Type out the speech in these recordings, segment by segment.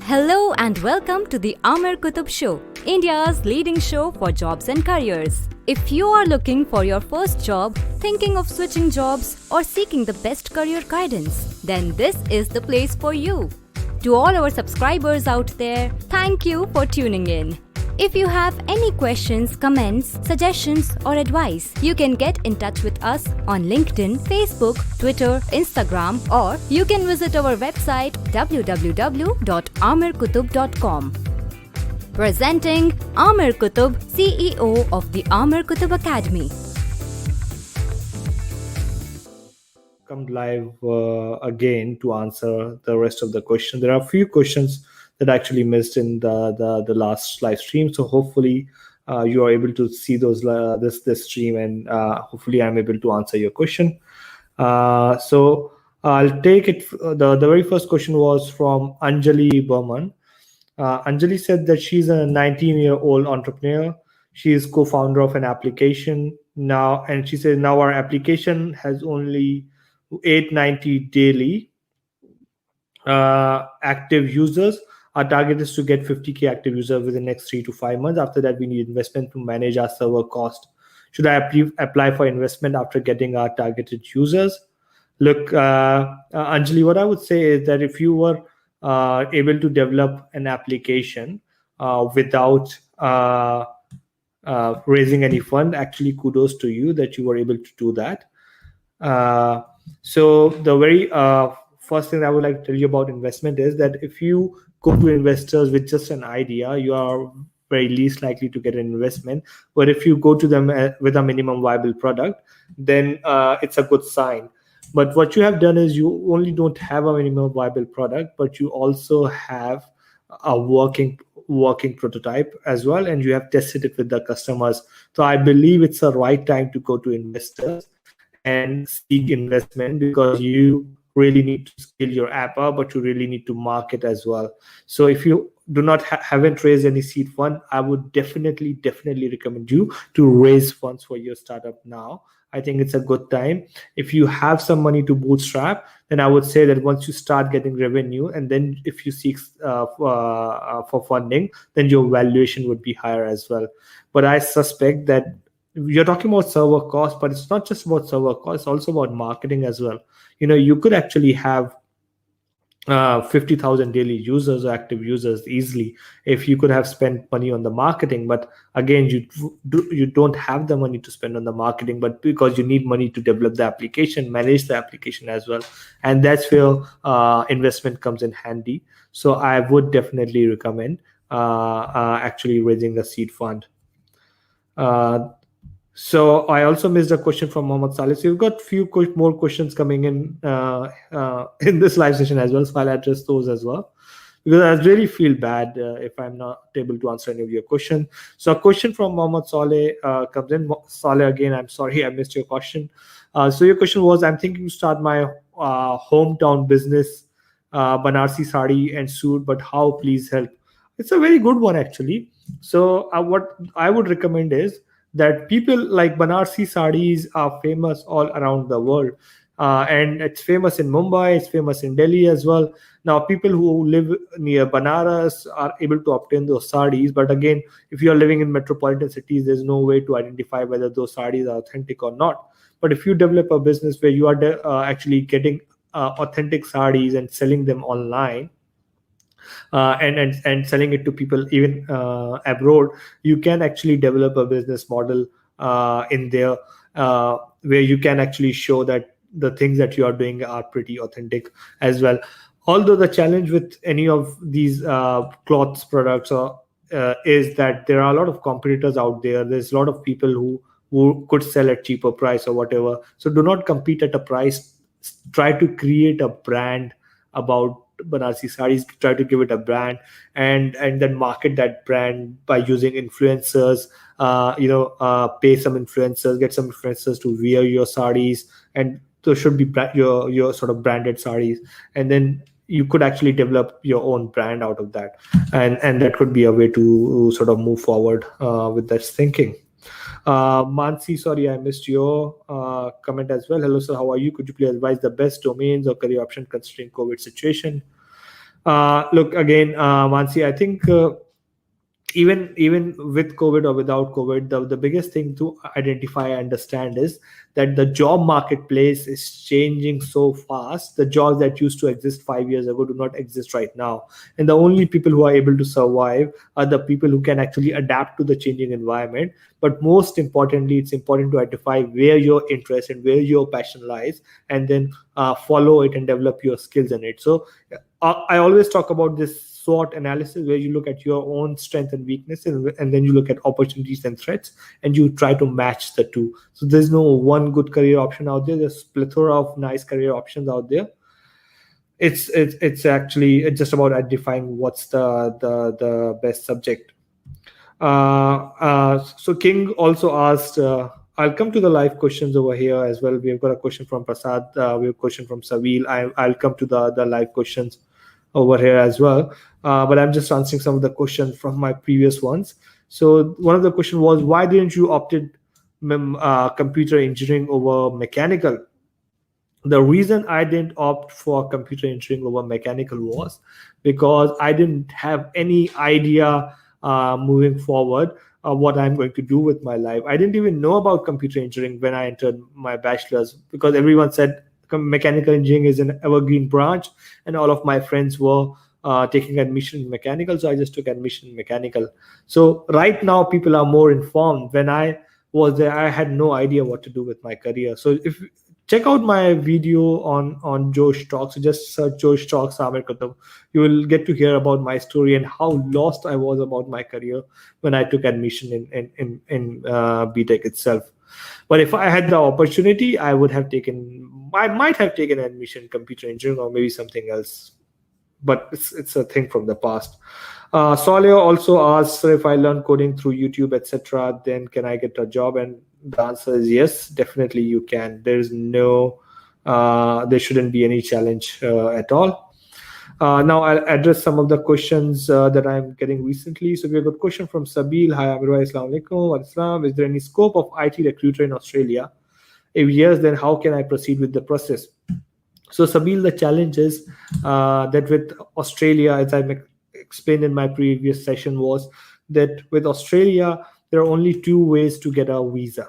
Hello and welcome to the Aamir Qutub Show, India's leading show for jobs and careers. If you are looking for your first job, thinking of switching jobs, or seeking the best career guidance, then this is the place for you. To all our subscribers out there, thank you for tuning in. If you have any questions, comments, suggestions, or advice, you can get in touch with us on LinkedIn, Facebook, Twitter, Instagram, or you can visit our website www.aamirqutub.com. Presenting Aamir Qutub, CEO of the Aamir Qutub Academy. Come live again to answer the rest of the questions. There are a few questions that I actually missed in the last live stream, so hopefully you are able to see those this stream, and hopefully I'm able to answer your question. So I'll take it. The very first question was from Anjali Burman. Anjali said that she's a 19-year-old entrepreneur. She is co-founder of an application now, and she says now our application has only 890 daily active users. Our target is to get 50K active users within the next 3 to 5 months. After that, we need investment to manage our server cost. Should I apply for investment after getting our targeted users? Look, Anjali, what I would say is that if you were able to develop an application without raising any fund, actually kudos to you that you were able to do that. So the very first thing I would like to tell you about investment is that if you go to investors with just an idea, you are very least likely to get an investment. But if you go to them with a minimum viable product, then it's a good sign. But what you have done is you only don't have a minimum viable product, but you also have a working prototype as well, and you have tested it with the customers. So I believe it's the right time to go to investors and seek investment, because you really need to scale your app up, but you really need to market as well. So if you do not haven't raised any seed fund, I would definitely recommend you to raise funds for your startup now. I think it's a good time. If you have some money to bootstrap, then I would say that once you start getting revenue, and then if you seek for funding, then your valuation would be higher as well. But I suspect that you're talking about server cost, but it's not just about server cost, it's also about marketing as well. You know, you could actually have 50,000 daily users or active users easily if you could have spent money on the marketing. But again, you don't have the money to spend on the marketing, but because you need money to develop the application, manage the application as well, and that's where investment comes in handy. So I would definitely recommend actually raising a seed fund. So I also missed a question from Mohammed Saleh. So we've got a few more questions coming in this live session as well. So I'll address those as well, because I really feel bad if I'm not able to answer any of your questions. So a question from Mohammed Saleh comes in. Saleh, again, I'm sorry I missed your question. So your question was, I'm thinking to start my hometown business, Banarsi Sari and Suit, but how? Please help. It's a very good one, actually. So what I would recommend is that people like Banarsi sarees are famous all around the world. And it's famous in Mumbai, it's famous in Delhi as well. Now, people who live near Banaras are able to obtain those sarees. But again, if you're living in metropolitan cities, there's no way to identify whether those sarees are authentic or not. But if you develop a business where you are actually getting authentic sarees and selling them online, and selling it to people even abroad, you can actually develop a business model in there where you can actually show that the things that you are doing are pretty authentic as well. Although the challenge with any of these clothes products is that there are a lot of competitors out there. There's a lot of people who could sell at cheaper price or whatever. So do not compete at a price. Try to create a brand about Banarsi sarees, try to give it a brand, and then market that brand by using influencers. Pay some influencers, get some influencers to wear your sarees, and those should be your sort of branded sarees. And then you could actually develop your own brand out of that, and that could be a way to sort of move forward with this thinking. Mansi, sorry, I missed your comment as well. Hello, sir. How are you? Could you please advise the best domains or career option considering COVID situation? Look again, Mansi. I think even with COVID or without COVID, the biggest thing to identify and understand is that the job marketplace is changing so fast. The jobs that used to exist 5 years ago do not exist right now, and the only people who are able to survive are the people who can actually adapt to the changing environment. But most importantly, it's important to identify where your interest and where your passion lies, and then follow it and develop your skills in it. So I always talk about this SWOT analysis, where you look at your own strength and weaknesses, and then you look at opportunities and threats, and you try to match the two. So there's no one good career option out there. There's a plethora of nice career options out there. It's actually it's just about identifying what's the best subject. So King also asked. I'll come to the live questions over here as well. We've got a question from Prasad. We have a question from Savil. I'll come to the live questions over here as well. But I'm just answering some of the questions from my previous ones. So one of the question was, why didn't you opted computer engineering over mechanical? The reason I didn't opt for computer engineering over mechanical was because I didn't have any idea moving forward what I'm going to do with my life. I didn't even know about computer engineering when I entered my bachelor's, because everyone said mechanical engineering is an evergreen branch, and all of my friends were taking admission in mechanical, so I just took admission in mechanical. So right now people are more informed. When I was there, I had no idea what to do with my career. So if check out my video on Josh Talks. So just search Josh Talks Aamir Qutub. You will get to hear about my story and how lost I was about my career when I took admission in BTech itself. But if I had the opportunity, I might have taken admission in computer engineering or maybe something else. But it's a thing from the past. Solio also asks, if I learn coding through YouTube, etc., then can I get a job? And the answer is yes, definitely you can. There shouldn't be any challenge at all. Now I'll address some of the questions that I'm getting recently. So we have a question from Sabil. Hi, Aamir, assalamu alaikum. Islam. Is there any scope of IT recruiter in Australia? If yes, then how can I proceed with the process? So Sabil, the challenge is that with Australia, as I explained in my previous session, was that with Australia, there are only two ways to get a visa.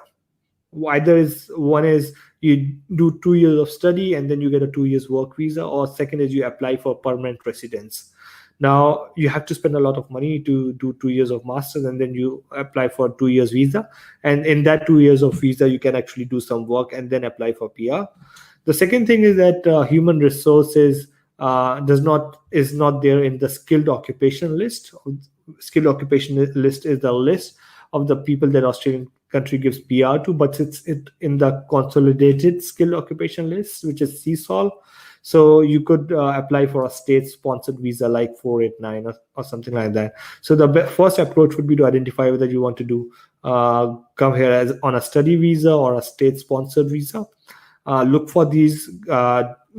One is you do 2 years of study and then you get a 2 years work visa, or second is you apply for permanent residence. Now you have to spend a lot of money to do 2 years of masters, and then you apply for 2 years visa, and in that 2 years of visa you can actually do some work and then apply for PR. The second thing is that human resources is not there in the skilled occupation list. Skilled occupation list is the list of the people that Australian country gives PR to, but it's in the consolidated skilled occupation list, which is CSOL. So you could apply for a state-sponsored visa like 489 or something like that. So the first approach would be to identify whether you want to do come here as on a study visa or a state-sponsored visa. Look for these,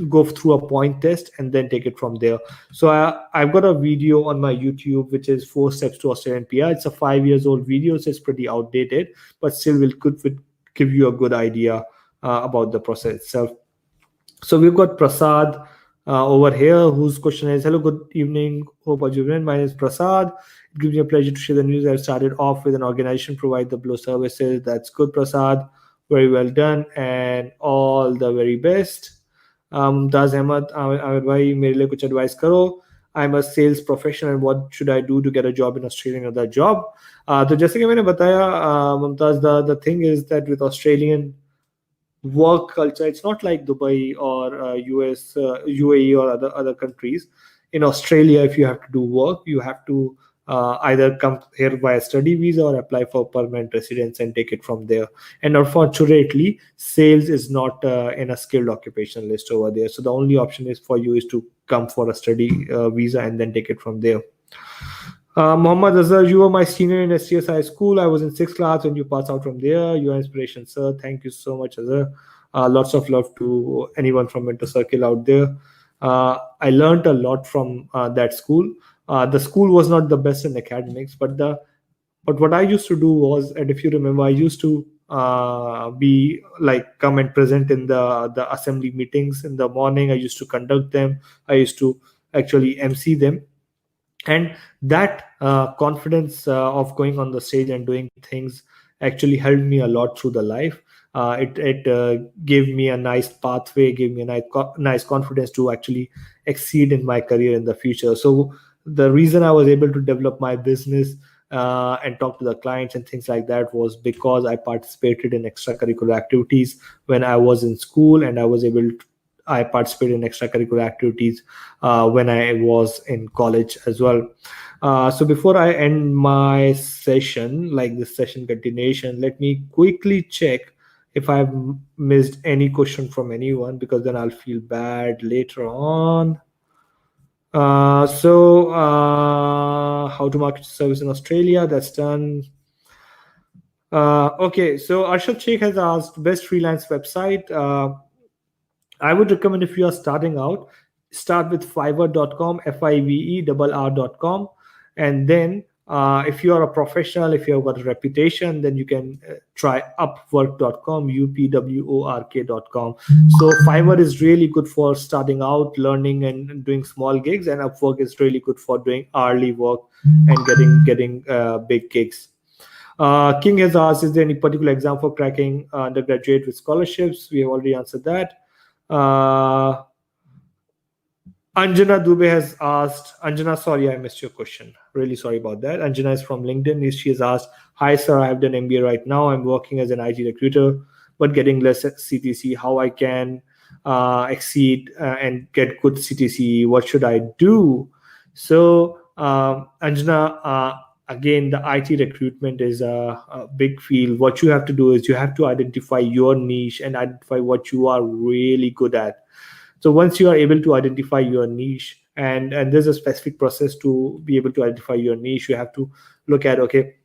go through a point test, and then take it from there. So I've got a video on my YouTube, which is 4 steps to Australian PR. It's a 5 years old video, so it's pretty outdated, but still could give you a good idea about the process itself. So we've got Prasad over here, whose question is, hello, good evening. Hope you're doing. My name is Prasad. It gives me a pleasure to share the news. I've started off with an organization provide the below services. That's good, Prasad. Very well done, and all the very best. Mumtaz Ahmed, Ahmed bhai, मेरे लिए कुछ advice करो. I'm a sales professional, and what should I do to get a job in Australia, another job? तो जैसे कि मैंने बताया, Mumtaz, the thing is that with Australian work culture, it's not like Dubai or US, UAE or other countries. In Australia, if you have to do work, you have to either come here via study visa or apply for permanent residence and take it from there. And unfortunately, sales is not in a skilled occupation list over there. So the only option is for you is to come for a study visa and then take it from there. Muhammad Azhar, you were my senior in STS High School. I was in 6th class when you passed out from there. You are inspiration, sir. Thank you so much, Azhar. Lots of love to anyone from Mentor Circle out there. I learned a lot from that school. The school was not the best in academics, but what I used to do was, and if you remember, I used to be like come and present in the assembly meetings in the morning. I used to conduct them. I used to actually MC them. And that confidence of going on the stage and doing things actually helped me a lot through the life. It gave me a nice pathway, gave me a nice confidence to actually exceed in my career in the future. So the reason I was able to develop my business and talk to the clients and things like that was because I participated in extracurricular activities when I was in school, and I participated in extracurricular activities when I was in college as well. So before I end my session, like this session continuation, let me quickly check if I've missed any question from anyone, because then I'll feel bad later on. How to market service in Australia, that's done. Okay, so Arshad Sheikh has asked best freelance website. I would recommend, if you are starting out, start with fiverr.com, fiverr.com. And then if you are a professional, if you have got a reputation, then you can try upwork.com, upwork.com. So Fiverr is really good for starting out, learning and doing small gigs, and Upwork is really good for doing hourly work and getting big gigs. King has asked, is there any particular exam for cracking undergraduate with scholarships? We have already answered that. Uh, Anjana Dubey has asked, Anjana, sorry, I missed your question. Really sorry about that. Anjana is from LinkedIn. She has asked, hi, sir, I have done MBA right now. I'm working as an IT recruiter, but getting less at CTC. How I can exceed and get good CTC? What should I do? So, Anjana, again, the IT recruitment is a big field. What you have to do is you have to identify your niche and identify what you are really good at. So once you are able to identify your niche, and there's a specific process to be able to identify your niche, you have to look at, okay,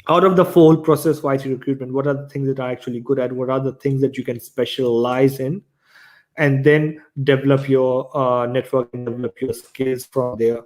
out of the whole process for IT recruitment, what are the things that are actually good at? What are the things that you can specialize in? And then develop your network and develop your skills from there.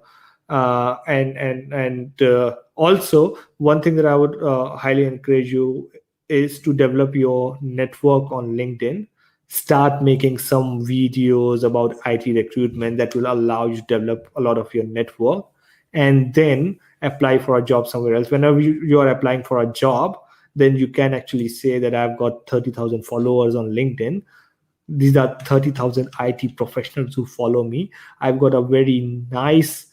Also, one thing that I would highly encourage you is to develop your network on LinkedIn. Start making some videos about IT recruitment that will allow you to develop a lot of your network, and then apply for a job somewhere else. Whenever you are applying for a job, then you can actually say that I've got 30,000 followers on LinkedIn. These are 30,000 IT professionals who follow me. I've got a very nice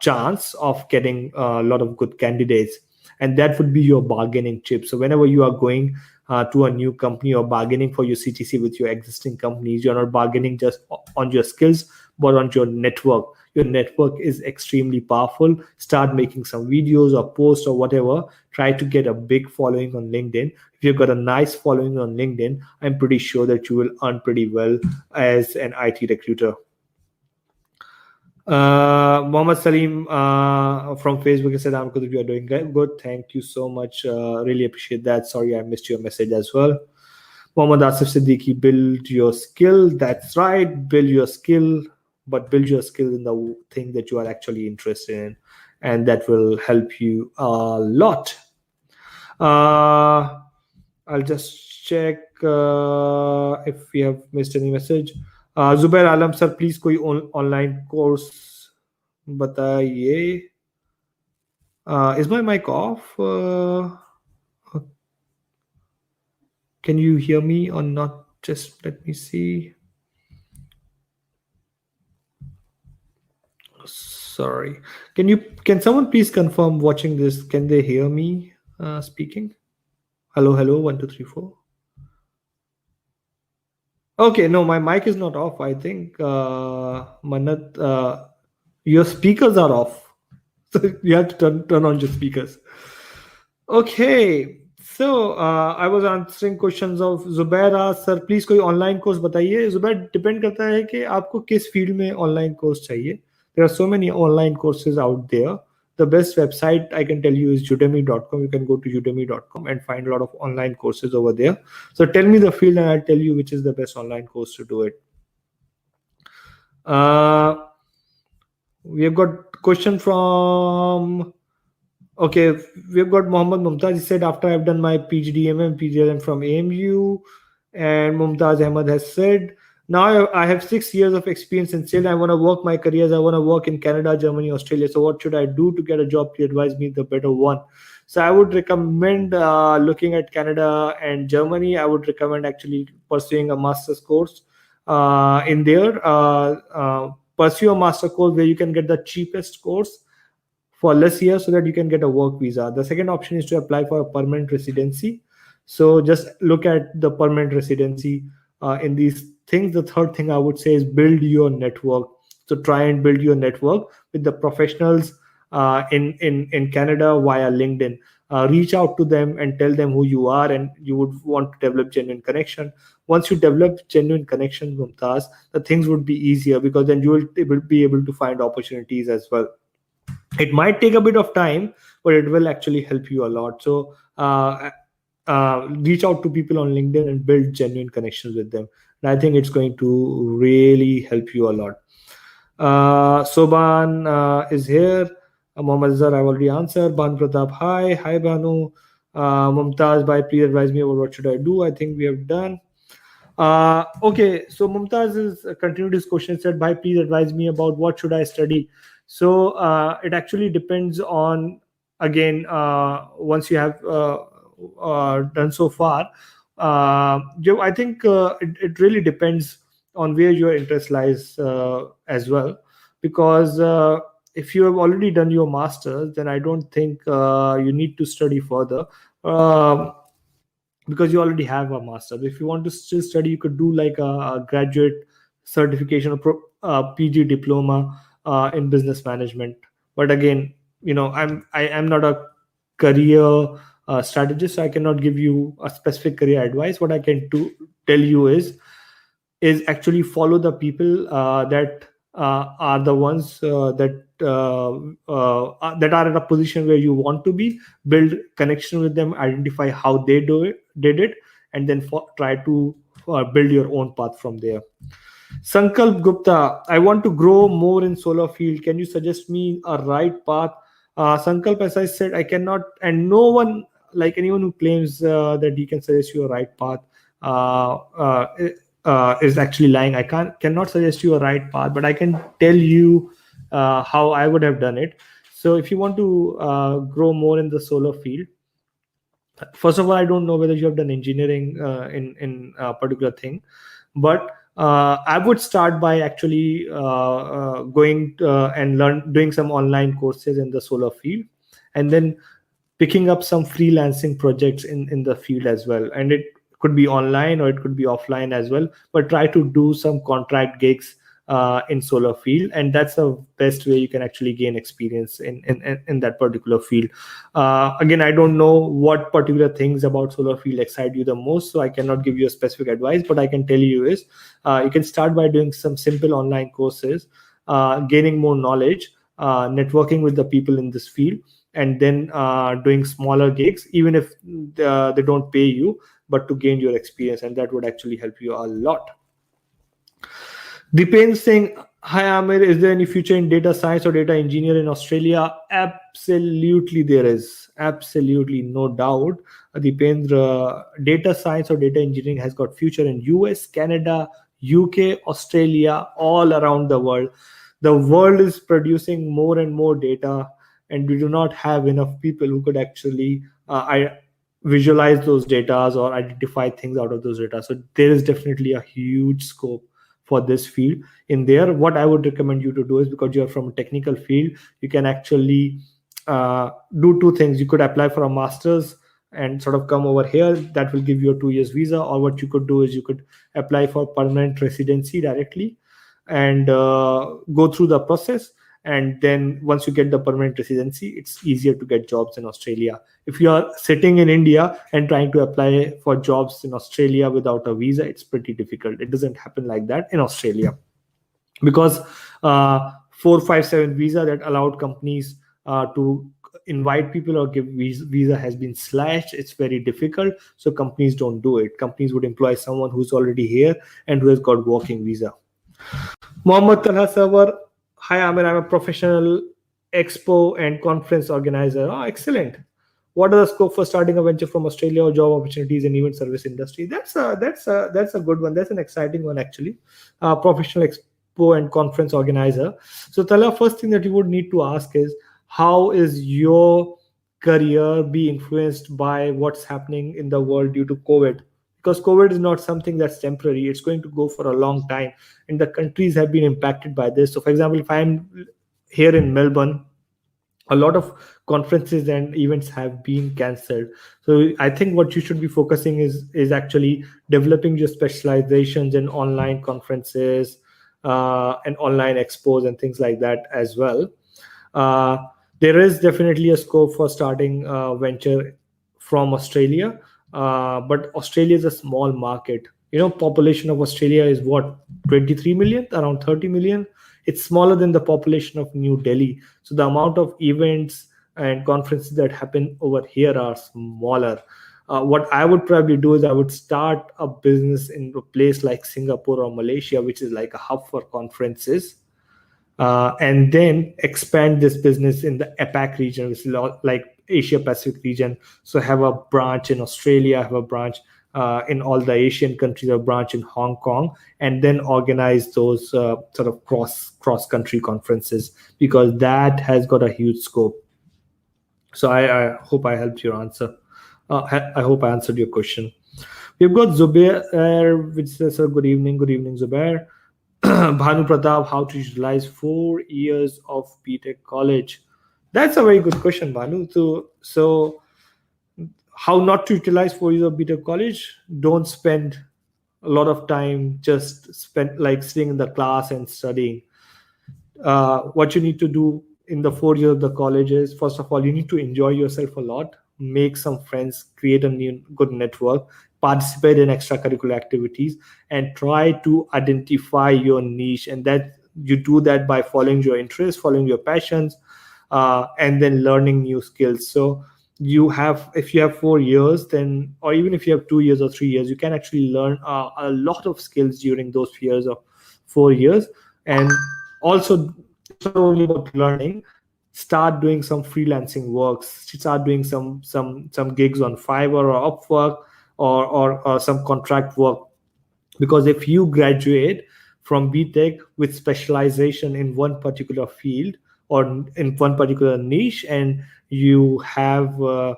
chance of getting a lot of good candidates. And that would be your bargaining chip. So whenever you are going to a new company or bargaining for your CTC with your existing companies, you're not bargaining just on your skills, but on your network. Your network is extremely powerful. Start making some videos or posts or whatever. Try to get a big following on LinkedIn. If you've got a nice following on LinkedIn, I'm pretty sure that you will earn pretty well as an IT recruiter. Mohammed Salim from Facebook said, Aamir Qutub, you are doing good. Thank you so much. Really appreciate that. Sorry, I missed your message as well. Mohammed Asif Siddiqui, build your skill. That's right. Build your skill, but build your skill in the thing that you are actually interested in, and that will help you a lot. I'll just check if we have missed any message. Zubair Alam sir, please कोई online course बताइए. Is my mic off? Can you hear me or not? Just let me see. Sorry. Can someone please confirm watching this? Can they hear me speaking? Hello, 1, 2, 3, 4. Okay, no, my mic is not off. I think Manat, your speakers are off, so you have to turn on your speakers. Okay, so I was answering questions of Zubair. Sir, please कोई online course बताइए. Zubair, depend करता है कि आपको किस field में online course चाहिए. There are so many online courses out there. The best website I can tell you is udemy.com. You can go to udemy.com and find a lot of online courses over there. So tell me the field and I'll tell you which is the best online course to do it. We have got question from, okay, we've got Mohammed Mumtaz. He said, after I've done my PGDM and PGLM from AMU, and Mumtaz Ahmad has said, Now I have 6 years of experience in sales. I want to work my careers. I want to work in Canada, Germany, Australia. So what should I do to get a job? To advise me the better one. So I would recommend looking at Canada and Germany. I would recommend actually pursuing a master's course in there. Pursue a master course where you can get the cheapest course for less years so that you can get a work visa. The second option is to apply for a permanent residency. So just look at the permanent residency in these things. The third thing I would say is build your network. So try and build your network with the professionals in Canada via LinkedIn. Reach out to them and tell them who you are, and you would want to develop genuine connection. Once you develop genuine connection, Mumtaz, the things would be easier because then you will be able to find opportunities as well. It might take a bit of time, but it will actually help you a lot. So reach out to people on LinkedIn and build genuine connections with them, and I think it's going to really help you a lot. Soban is here. Mohammad Azhar, I've already answered. Ban Pratap, hi Banu. Mumtaz, bye, please advise me about what should I do. I think we have done. Okay, so Mumtaz is continued his question. Said, bye, please advise me about what should I study. So it actually depends on, again, once you have done so far. I think it really depends on where your interest lies as well, because if you have already done your masters, then I don't think you need to study further. Because you already have a master. If you want to still study, you could do like a graduate certification or PG diploma in business management. But again, I am not a career strategist, so I cannot give you a specific career advice. What I can tell you is actually follow the people that are the ones that are in a position where you want to be. Build connection with them, identify how they did it, and then try to build your own path from there. Sankalp Gupta, I want to grow more in solar field. Can you suggest me a right path? Sankalp, as I said, I cannot, and no one, like anyone who claims that he can suggest you a right path uh, uh, is actually lying. I cannot suggest you a right path, but I can tell you how I would have done it. So if you want to grow more in the solar field, first of all, I don't know whether you have done engineering in a particular thing, but I would start by actually going and doing some online courses in the solar field, and then picking up some freelancing projects in the field as well. And it could be online or it could be offline as well, but try to do some contract gigs in solar field, and that's the best way you can actually gain experience in that particular field. Again, I don't know what particular things about solar field excite you the most, so I cannot give you a specific advice. But I can tell you is you can start by doing some simple online courses, gaining more knowledge, networking with the people in this field, and then doing smaller gigs, even if they don't pay you, but to gain your experience, and that would actually help you a lot. Dipen saying, hi Amir, is there any future in data science or data engineer in Australia? Absolutely, there is. Absolutely, no doubt. Dipendra, data science or data engineering has got future in US, Canada, UK, Australia, all around the world. The world is producing more and more data, and we do not have enough people who could actually visualize those data or identify things out of those data. So there is definitely a huge scope for this field in there. What I would recommend you to do is, because you're from a technical field, you can actually do two things. You could apply for a master's and sort of come over here. That will give you a 2 years visa. Or what you could do is you could apply for permanent residency directly and go through the process. And then once you get the permanent residency, it's easier to get jobs in Australia. If you are sitting in India and trying to apply for jobs in Australia without a visa, it's pretty difficult. It doesn't happen like that in Australia, because 457 visa that allowed companies to invite people or give visa has been slashed. It's very difficult, so companies don't do it. Companies would employ someone who's already here and who has got working visa. Mohammad Talha Savar, hi Amir, I'm a professional expo and conference organizer. Oh, excellent. what are the scope for starting a venture from Australia or job opportunities in event service industry? That's a good one. That's an exciting one actually. Professional expo and conference organizer. So Tala, first thing that you would need to ask is, how is your career be influenced by what's happening in the world due to COVID? Because COVID is not something that's temporary. It's going to go for a long time, and the countries have been impacted by this. So, for example, if I'm here in Melbourne, a lot of conferences and events have been cancelled. So I think what you should be focusing is actually developing your specializations in online conferences and online expos and things like that as well. uh, there is definitely a scope for starting a venture from Australia, but Australia is a small market. Population of Australia is what, 23 million, around 30 million. It's smaller than the population of New Delhi. So the amount of events and conferences that happen over here are smaller. What I would probably do is I would start a business in a place like Singapore or Malaysia, which is like a hub for conferences, and then expand this business in the APAC region, which is like Asia Pacific region. So have a branch in Australia, have a branch in all the Asian countries, a branch in Hong Kong, and then organize those sort of cross country conferences, because that has got a huge scope. So I hope I helped your answer. I hope I answered your question. We've got Zubair, which says, good evening, Zubair. Bhanu Pratap, how to utilize 4 years of BTech college? That's a very good question, Bhanu. So how not to utilize 4 years of BTech college? Don't spend a lot of time just spend like sitting in the class and studying. What you need to do in the 4 years of the college is, first of all, you need to enjoy yourself a lot, make some friends, create a new good network, participate in extracurricular activities, and try to identify your niche. And that you do that by following your interests, following your passions, and then learning new skills. So if you have 4 years, then, or even if you have 2 years or 3 years, you can actually learn a lot of skills during those years of 4 years. And also, it's not only about learning. Start doing some freelancing works. Start doing some gigs on Fiverr or Upwork, or some contract work. Because if you graduate from BTech with specialization in one particular field or in one particular niche, and you have a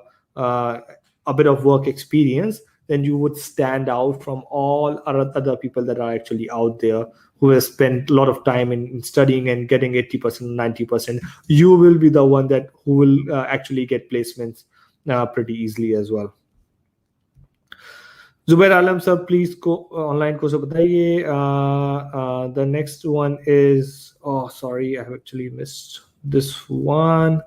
bit of work experience, then you would stand out from all other people that are actually out there who have spent a lot of time in studying and getting 80%, 90%. You will be the one who will actually get placements pretty easily as well. Zubair Alam sir, please online course bataiye. The next one is, sorry, I have actually missed this one.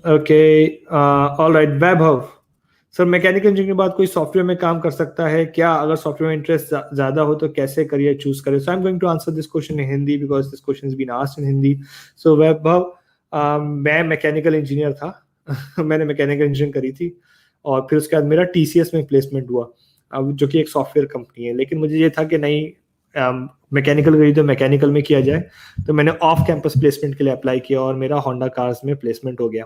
Okay, all right, Vaibhav sir, mechanical engineering के बाद कोई software में काम कर सकता है क्या? अगर सॉफ्टवेयर में इंटरेस्ट ज्यादा हो तो कैसे करियर चूज करें? So I am going to answer this question in Hindi because this question is been asked in Hindi. So Vaibhav, मैं मैकेनिकल इंजीनियर था. मैंने मैकेनिकल इंजीनियरिंग करी थी और फिर उसके बाद मेरा TCS में प्लेसमेंट हुआ, जो कि एक सॉफ्टवेयर कंपनी है. लेकिन मुझे ये था कि नहीं, मैकेनिकल करी तो मैकेनिकल में किया जाए. तो मैंने ऑफ कैंपस प्लेसमेंट के लिए अप्लाई किया और मेरा होंडा कार्स में प्लेसमेंट हो गया.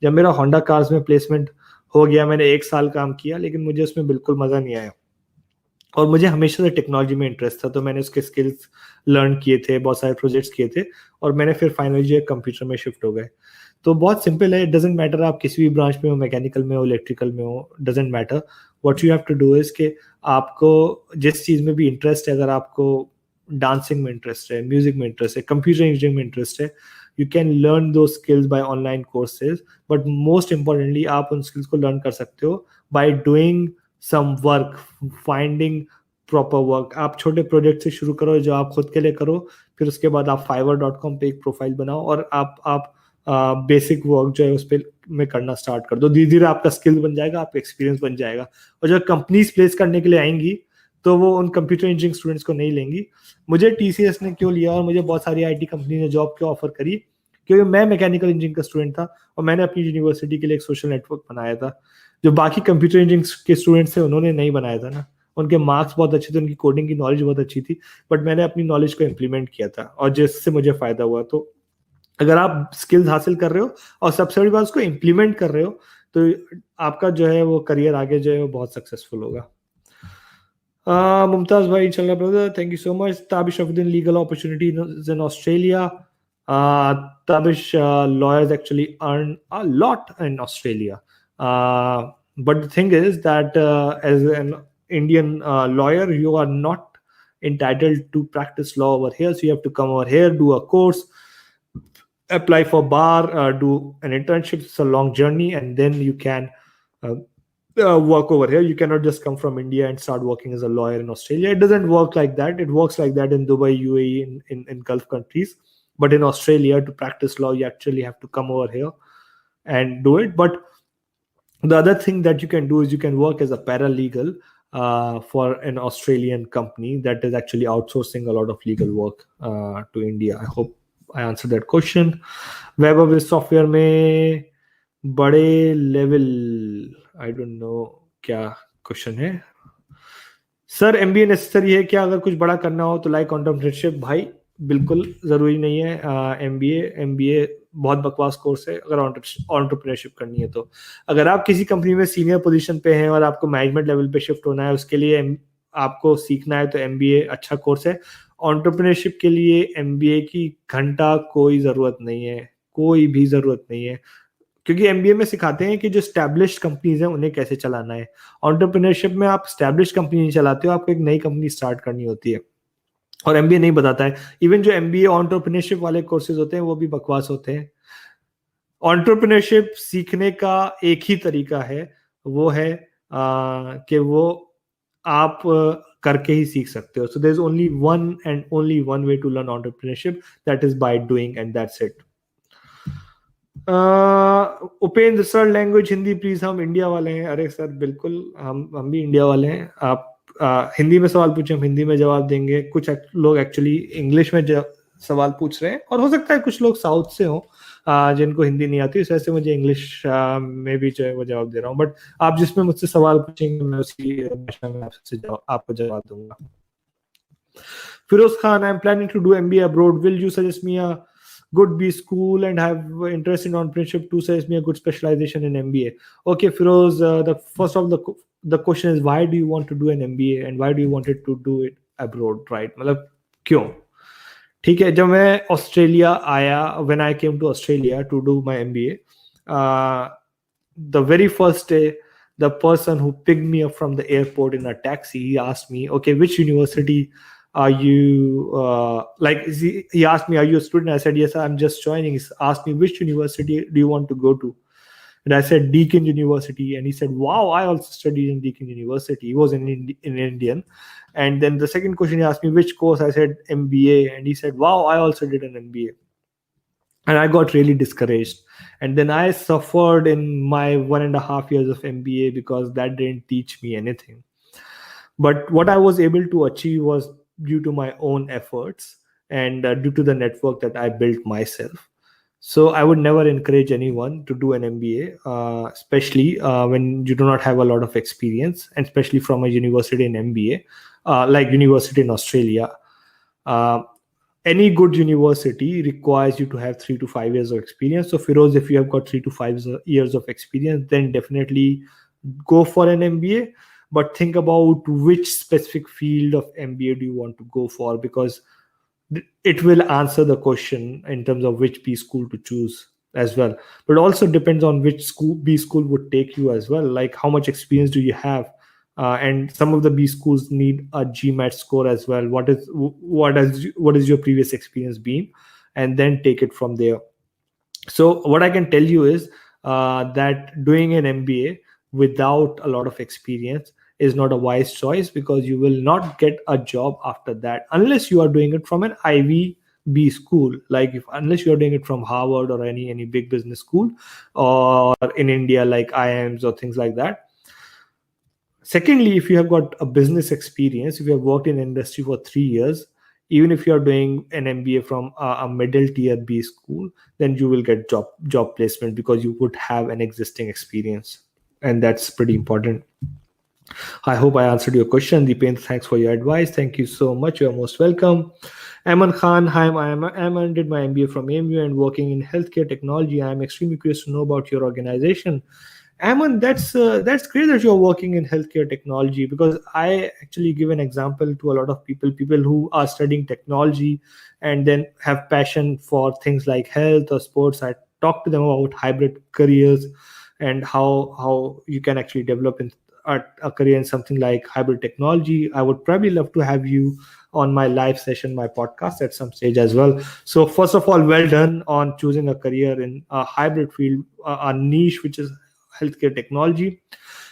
जब मेरा होंडा कार्स में प्लेसमेंट हो गया, मैंने 1 साल काम किया, लेकिन मुझे उसमें बिल्कुल मज़ा नहीं आया. और मुझे हमेशा से टेक्नोलॉजी में इंटरेस्ट था, तो मैंने उसके स्किल्स लर्न किए थे, बहुत सारे प्रोजेक्ट्स किए थे, और मैंने फिर फाइनली कंप्यूटर में शिफ्ट हो गए. तो बहुत सिंपल है, इट डजेंट मैटर आप किसी भी ब्रांच में हो, मैकेनिकल में हो, इलेक्ट्रिकल में हो, doesn't matter. What you have to do is कि आपको जिस चीज़ में भी इंटरेस्ट है, अगर आपको डांसिंग में इंटरेस्ट है, म्यूजिक में इंटरेस्ट है, कंप्यूटर इंजीनियरिंग में इंटरेस्ट है, you can learn those skills by online courses. But most importantly, आप उन skills को learn कर सकते हो by doing some work, finding proper work. आप छोटे प्रोजेक्ट से शुरू करो जो आप खुद के लिए करो, फिर उसके बाद आप fiverr.com पे एक प्रोफाइल बनाओ और आप बेसिक वर्क जो है उस पर में करना स्टार्ट कर दो. धीरे धीरे आपका स्किल बन जाएगा, आपका एक्सपीरियंस बन जाएगा. और जब कंपनीज प्लेस करने के लिए आएंगी तो वो उन कंप्यूटर इंजीनियरिंग स्टूडेंट्स को नहीं लेंगी. मुझे TCS ने क्यों लिया और मुझे बहुत सारी IT कंपनी ने जॉब क्यों ऑफर करी? क्योंकि मैं मैकेनिकल इंजीनियरिंग का स्टूडेंट था और मैंने अपनी यूनिवर्सिटी के लिए एक सोशल नेटवर्क बनाया था, जो बाकी कंप्यूटर इंजीनियरिंग के स्टूडेंट्स थे उन्होंने नहीं बनाया था ना. उनके मार्क्स बहुत अच्छे थे, उनकी कोडिंग की नॉलेज बहुत अच्छी थी, बट मैंने अपनी नॉलेज को इम्प्लीमेंट किया था और जिससे मुझे फ़ायदा हुआ. तो अगर आप स्किल्स हासिल कर रहे हो और सबसे बड़ी बात उसको इम्प्लीमेंट कर रहे हो, तो आपका जो है वो करियर आगे जो है वो बहुत सक्सेसफुल होगा. Mumtaz bhai, inshallah brother, thank you so much. Tabish Afdin, legal opportunity in Australia. Tabish, lawyers actually earn a lot in Australia. But the thing is that as an Indian lawyer, you are not entitled to practice law over here. So you have to come over here, do a course, apply for bar, do an internship. It's a long journey, and then you can uh, work over here. You cannot just come from India and start working as a lawyer in Australia. It doesn't work like that. It works like that in Dubai, UAE, in Gulf countries. But in Australia, to practice law, you actually have to come over here and do it. But the other thing that you can do is you can work as a paralegal for an Australian company that is actually outsourcing a lot of legal work to India. I hope I answered that question. Web of software में बड़े level, I don't know क्या question है. Sir MBA necessary है क्या अगर कुछ बड़ा करना हो तो, लाइक एंटरप्रेन्योरशिप? भाई बिल्कुल जरूरी नहीं है. एमबीए बहुत बकवास कोर्स है अगर एंटरप्रेन्योरशिप करनी है तो. अगर आप किसी कंपनी में सीनियर पोजीशन पे हैं और आपको मैनेजमेंट लेवल पे शिफ्ट होना है, उसके लिए आपको सीखना है तो एमबीए अच्छा कोर्स है. एंटरप्रेन्योरशिप के लिए एमबीए की घंटा कोई जरूरत नहीं है, कोई भी जरूरत नहीं है, क्योंकि एमबीए में सिखाते हैं कि जो स्टैब्लिश्ड कंपनीज हैं उन्हें कैसे चलाना है. एंटरप्रेन्योरशिप में आप स्टैब्लिश्ड कंपनी नहीं चलाते हो, आपको एक नई कंपनी स्टार्ट करनी होती है और एमबीए नहीं बताता है. इवन जो एमबीए एंटरप्रेन्योरशिप वाले कोर्सेज होते हैं वो भी बकवास होते हैं. एंटरप्रेन्योरशिप सीखने का एक ही तरीका है, वो है कि वो आप करके ही सीख सकते हो. So there is only one and only one way to learn entrepreneurship, that is by doing, and that's it. Upendra sir, language Hindi please. हम इंडिया वाले हैं. अरे सर बिल्कुल, हम भी इंडिया वाले हैं. आप हिंदी में सवाल पूछे, हम हिंदी में जवाब देंगे. कुछ लोग एक्चुअली इंग्लिश में सवाल पूछ रहे हैं, और हो सकता है कुछ लोग साउथ से हों जिनको हिंदी नहीं आती, इस वजह से मुझे इंग्लिश में भी जो है वो जवाब दे रहा हूँ. बट आप जिसमें मुझसे सवाल पूछेंगे मैं उसी भाषा में आपको जवाब दूंगा. Firoz Khan, I am planning to do MBA abroad. Will you suggest me a good B school and have interest in entrepreneurship to suggest me a good specialization in MBA? Okay, Firoz, the first of the question is, why do you want to do an MBA and why do you want to do it abroad, right? मतलब क्यों? ठीक है, जब मैं Australia आया, when I came to Australia to do my MBA, the very first day, the person who picked me up from the airport in a taxi, he asked me, okay, which university are you like? He asked me, are you a student? I said, yes, I'm just joining. He asked me, which university do you want to go to? And I said, Deakin University. And he said, wow, I also studied in Deakin University. He was an Indian. And then the second question, he asked me, which course? I said, MBA. And he said, wow, I also did an MBA. And I got really discouraged. And then I suffered in my 1.5 years of MBA because that didn't teach me anything. But what I was able to achieve was due to my own efforts and due to the network that I built myself. So I would never encourage anyone to do an MBA, especially when you do not have a lot of experience, and especially from a university in MBA, like university in Australia. Any good university requires you to have 3 to 5 years of experience. So Firoz, if you have got 3 to 5 years of experience, then definitely go for an MBA. But think about which specific field of MBA do you want to go for, because it will answer the question in terms of which B school to choose as well. But also depends on which B school would take you as well. Like how much experience do you have? And some of the B schools need a GMAT score as well. What is your previous experience been? And then take it from there. So what I can tell you is that doing an MBA without a lot of experience is not a wise choice, because you will not get a job after that unless you are doing it from an Ivy B school, like unless you are doing it from Harvard or any big business school, or in India like IIMs or things like that. Secondly, if you have got a business experience, if you have worked in industry for 3 years, even if you are doing an MBA from a middle tier B school, then you will get job placement because you would have an existing experience, and that's pretty important. I hope I answered your question. Deepen, thanks for your advice. Thank you so much. You are most welcome. Aman Khan, hi, I am Aman, did my MBA from AMU and working in healthcare technology. I am extremely curious to know about your organization. Aman, that's great that you're working in healthcare technology, because I actually give an example to a lot of people who are studying technology and then have passion for things like health or sports. I talk to them about hybrid careers and how you can actually develop a career in something like hybrid technology. I would probably love to have you on my live session, my podcast at some stage as well. So first of all, well done on choosing a career in a hybrid field, a niche which is healthcare technology.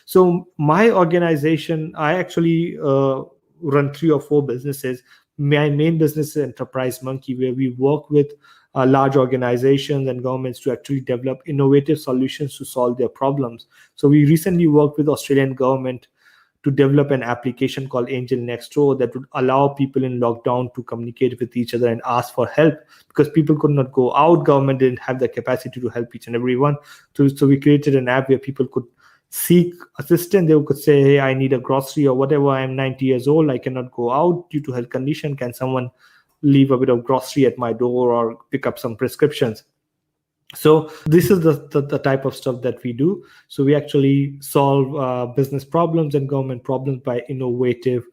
So my organization, I actually run 3 or 4 businesses. My main business is Enterprise Monkey, where we work with large organizations and governments to actually develop innovative solutions to solve their problems. So we recently worked with Australian government to develop an application called Angel Next Door that would allow people in lockdown to communicate with each other and ask for help, because people could not go out. Government didn't have the capacity to help each and everyone. So we created an app where people could seek assistance. They could say, hey, I need a grocery or whatever. I'm 90 years old. I cannot go out due to health condition. Can someone leave a bit of grocery at my door or pick up some prescriptions? So this is the type of stuff that we do. So we actually solve business problems and government problems by innovative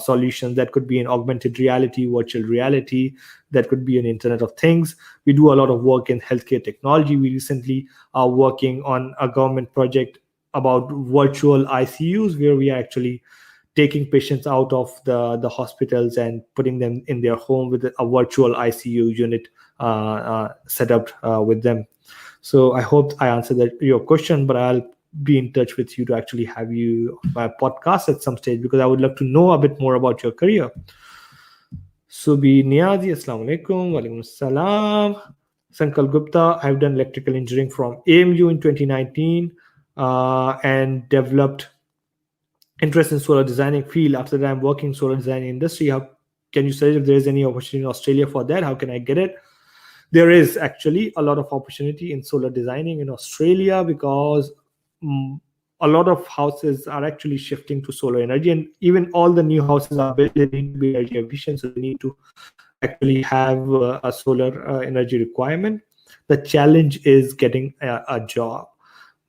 solutions. That could be an augmented reality, virtual reality, that could be an Internet of Things. We do a lot of work in healthcare technology. We recently are working on a government project about virtual ICUs, where we are actually taking patients out of the hospitals and putting them in their home with a virtual ICU unit set up with them. So I hope I answered your question, but I'll be in touch with you to actually have you on my podcast at some stage, because I would love to know a bit more about your career. Subi Niazi, Assalamu alaikum. Walaikum assalam. Sankal Gupta, I've done electrical engineering from AMU in 2019 and developed interest in solar designing field. After that, I'm working solar designing industry. How can you say if there is any opportunity in Australia for that? How can I get it? There is actually a lot of opportunity in solar designing in Australia, because a lot of houses are actually shifting to solar energy, and even all the new houses are built, they need to be energy efficient, so they need to actually have a solar energy requirement. The challenge is getting a job.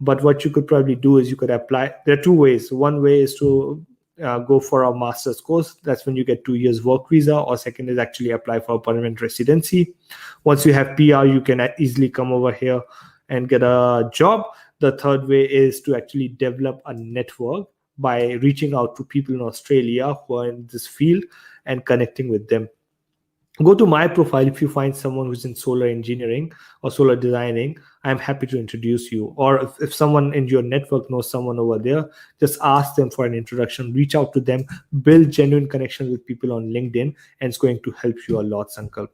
But what you could probably do is you could apply. There are 2 ways. One way is to go for a master's course. That's when you get 2 years work visa. Or second is actually apply for a permanent residency. Once you have PR, you can easily come over here and get a job. The third way is to actually develop a network by reaching out to people in Australia who are in this field and connecting with them. Go to my profile. If you find someone who's in solar engineering or solar designing, I'm happy to introduce you. Or if someone in your network knows someone over there, just ask them for an introduction, reach out to them, build genuine connections with people on LinkedIn, and it's going to help you a lot, Sankalp.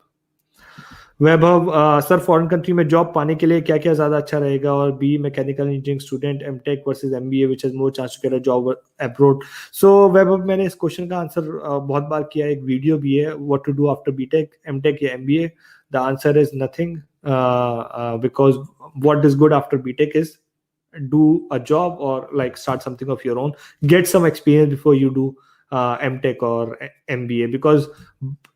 Vaibhav sir foreign country में job पाने के लिए क्या क्या ज्यादा अच्छा रहेगा, और B mechanical engineering student MTech versus MBA which has more chance to get a job abroad. So Vaibhav, मैंने इस क्वेश्चन का आंसर बहुत बार किया, एक वीडियो भी है, what to do after BTech, MTech या MBA. The answer is nothing, because what is good after BTech is do a job or like start something of your own, get some experience before you do MTech और MBA, because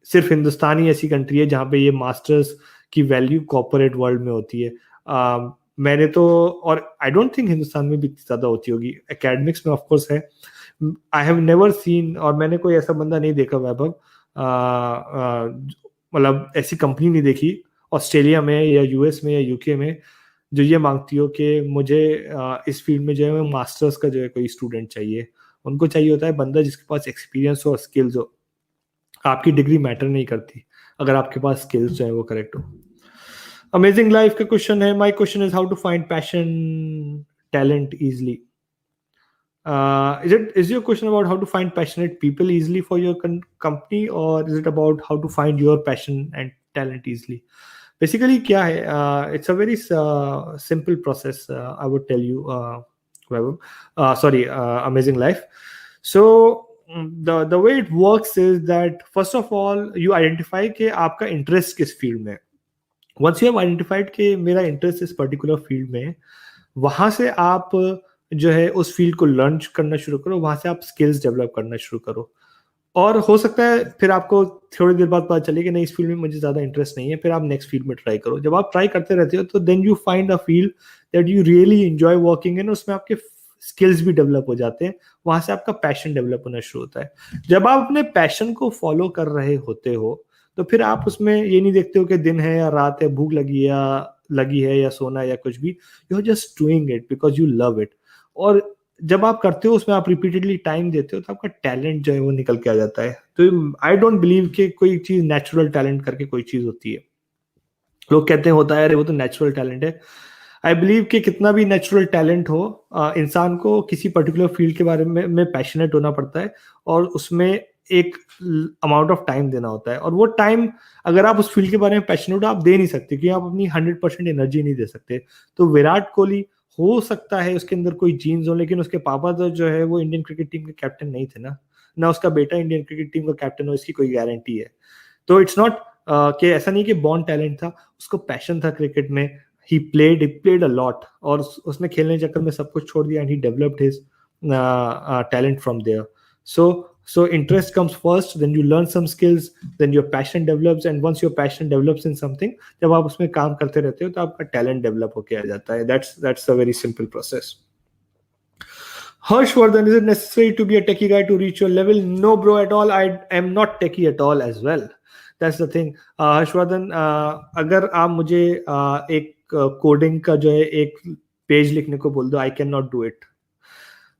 सिर्फ हिंदुस्तान ही ऐसी country है जहाँ पे ये masters की value corporate world में होती है. मैंने तो, और आई डोंट थिंक हिंदुस्तान में भी ज़्यादा होती होगी, एकेडमिक्स में ऑफकोर्स है. आई हैव नेवर सीन, और मैंने कोई ऐसा बंदा नहीं देखा वैभव, मतलब ऐसी कंपनी नहीं देखी ऑस्ट्रेलिया में या यूएस में या यूके में जो ये मांगती हो कि मुझे इस फील्ड में जो है मास्टर्स का जो है कोई स्टूडेंट चाहिए. उनको चाहिए होता है बंदा जिसके पास एक्सपीरियंस हो और स्किल्स हो. आपकी डिग्री मैटर नहीं करती अगर आपके पास स्किल्स जो है वो करेक्ट हो. अमेजिंग लाइफ का क्वेश्चन है, my question is how to find passion talent easily. Is your question about how to find passionate people easily for your company, or is it about how to find your passion and talent easily? Basically क्या है, it's a very simple process, I would tell you, Amazing Life. So the way it works is that first of all you identify कि आपका interest किस field में. Once you have identified कि मेरा interest इस particular field में, वहाँ से आप जो है उस फील्ड को लर्न करना शुरू करो, वहां से आप स्किल्स डेवलप करना शुरू करो। और हो सकता है फिर आपको थोड़ी देर बाद पता चले कि नहीं, इस फील्ड में मुझे ज्यादा इंटरेस्ट नहीं है, फिर आप नेक्स्ट फील्ड में ट्राई करो। जब आप ट्राई करते रहते हो तो then you find a field that you really enjoy working in, उसमें आपके स्किल्स भी डेवलप हो जाते हैं, वहां से आपका पैशन डेवलप होना शुरू होता है। जब आप अपने पैशन को फॉलो कर रहे होते हो तो फिर आप उसमें ये नहीं देखते हो कि दिन है या रात है, भूख लगी है या सोना है या कुछ भी, you are just doing it because you love it. और जब आप करते हो उसमें आप रिपीटेडली टाइम देते हो तो आपका टैलेंट जो है वो निकल के आ जाता है। तो आई डोंट बिलीव कि कोई चीज नेचुरल टैलेंट करके कोई चीज होती है। लोग कहते हैं होता है, अरे वो तो नेचुरल टैलेंट है। आई बिलीव कि कितना भी नेचुरल टैलेंट हो, इंसान को किसी पर्टिकुलर फील्ड के बारे में पैशनेट होना पड़ता है और उसमें एक अमाउंट ऑफ टाइम देना होता है। और वो टाइम अगर आप उस फील्ड के बारे में पैशनेट हो आप दे नहीं सकते, क्योंकि आप अपनी 100% एनर्जी नहीं दे सकते। तो विराट कोहली, हो सकता है उसके अंदर कोई जीन्स हो, लेकिन उसके पापा तो जो है वो इंडियन क्रिकेट टीम के कैप्टन नहीं थे ना उसका बेटा इंडियन क्रिकेट टीम का कैप्टन हो, इसकी कोई गारंटी है। तो इट्स नॉट कि ऐसा नहीं कि बॉर्न टैलेंट था, उसको पैशन था क्रिकेट में। ही प्लेड अ लॉट, और उसने खेलने के चक्कर में सब कुछ छोड़ दिया, and he developed his talent from there. So interest comes first, then you learn some skills, then your passion develops, and once your passion develops in something, जब आप उसमें काम करते रहते हो तो आपका टैलेंट डेवलप होके आ जाता है। That's a very simple process. Harshvardhan, is it necessary to be a techie guy to reach your level? No, bro, at all. I am not techie at all as well. That's the thing. Harshvardhan, अगर आप मुझे एक coding का जो है एक page लिखने को बोल दो, I cannot do it.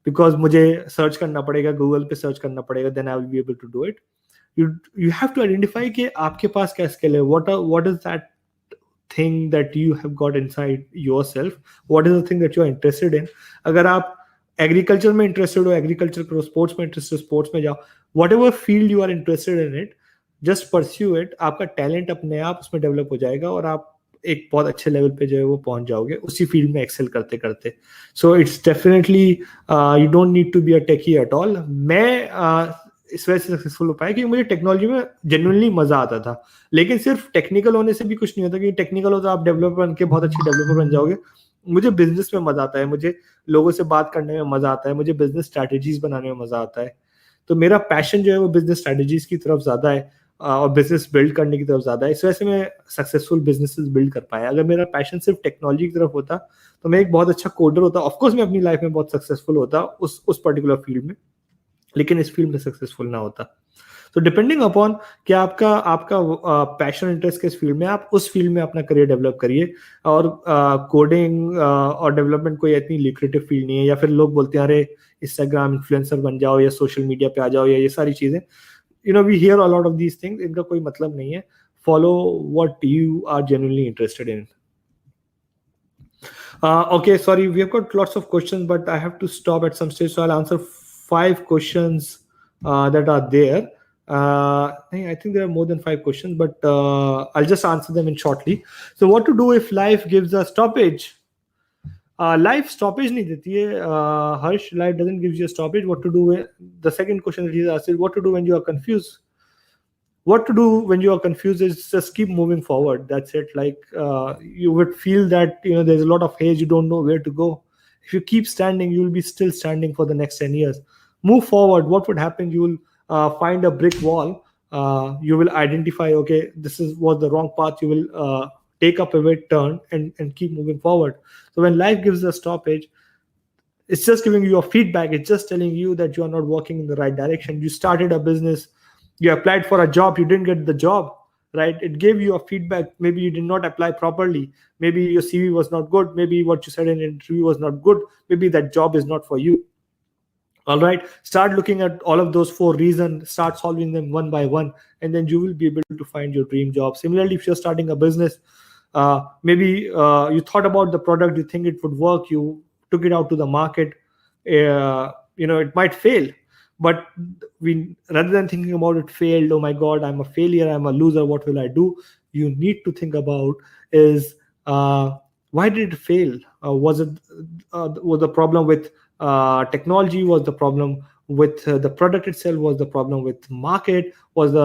Because मुझे सर्च करना पड़ेगा, गूगल पे सर्च करना पड़ेगा, then I will be able to do it. You have to identify कि आपके पास क्या स्किल है, what is that thing that you have got inside yourself, what is the thing that you are interested in. अगर आप agriculture में interested हो, agriculture करो, स्पोर्ट्स में इंटरेस्टेड, स्पोर्ट्स में जाओ, whatever field you are interested in it, just pursue it. आपका talent अपने आप उसमें डेवलप हो जाएगा और आप एक बहुत अच्छे लेवल पे जो है वो पहुंच जाओगे उसी फील्ड में एक्सेल करते करते। So it's definitely you don't need to be a techie at all. मैं इस वजह से सक्सेसफुल हो पाया क्योंकि मुझे टेक्नोलॉजी में जेन्युइनली मजा आता था। लेकिन सिर्फ टेक्निकल होने से भी कुछ नहीं होता, क्योंकि टेक्निकल हो तो आप डेवलपर बन के बहुत अच्छे डेवलपर बन जाओगे। मुझे बिजनेस में मजा आता है, मुझे लोगों से बात करने में मजा आता है, मुझे बिजनेस स्ट्रैटेजीज बनाने में मजा आता है। तो मेरा पैशन जो है वो बिजनेस स्ट्रैटेजीज की तरफ ज्यादा है और बिजनेस बिल्ड करने की तरफ ज्यादा है। इस वजह से मैं सक्सेसफुल बिजनेसेस बिल्ड कर पाया। अगर मेरा पैशन सिर्फ टेक्नोलॉजी की तरफ होता तो मैं एक बहुत अच्छा कोडर होता, ऑफकोर्स मैं अपनी लाइफ में बहुत सक्सेसफुल होता उस पर्टिकुलर फील्ड में, लेकिन इस फील्ड में सक्सेसफुल ना होता। तो डिपेंडिंग अपॉन कि आपका आपका पैशन इंटरेस्ट किस फील्ड में, आप उस फील्ड में अपना करियर डेवलप करिए। और कोडिंग और डेवलपमेंट कोई इतनी लिक्रेटिव फील्ड नहीं है। या फिर लोग बोलते हैं अरे इंस्टाग्राम इन्फ्लुएंसर बन जाओ या सोशल मीडिया पे आ जाओ या ये सारी चीजें, we hear a lot of these things, इनका कोई मतलब नहीं है। Follow what you are genuinely interested in. Okay, sorry, we have got lots of questions, but I have to stop at some stage, so I'll answer 5 questions that are there. I think there are more than 5 questions, but I'll just answer them in shortly. So what to do if life gives a stoppage? Life stoppage नहीं देती है हर्ष, life doesn't give you a stoppage. What to do the second question that he's asked is what to do when you are confused. What to do when you are confused is just keep moving forward. That's it. Like you would feel that there's a lot of haze, you don't know where to go. If you keep standing, you will be still standing for the next 10 years. Move forward. What would happen? You will find a brick wall. You will identify, okay, this was the wrong path. You will take a pivot, turn, and keep moving forward. So when life gives a stoppage, it's just giving you a feedback. It's just telling you that you are not working in the right direction. You started a business, you applied for a job, you didn't get the job, right? It gave you a feedback. Maybe you did not apply properly. Maybe your CV was not good. Maybe what you said in an interview was not good. Maybe that job is not for you. All right, start looking at all of those 4 reasons, start solving them one by one, and then you will be able to find your dream job. Similarly, if you're starting a business, maybe you thought about the product, you think it would work, you took it out to the market, it might fail, but rather than thinking about it failed, oh my god, I'm a failure, I'm a loser, what will I do, you need to think about is why did it fail? Was the problem with technology? Was the problem with the product itself? Was the problem with market? Was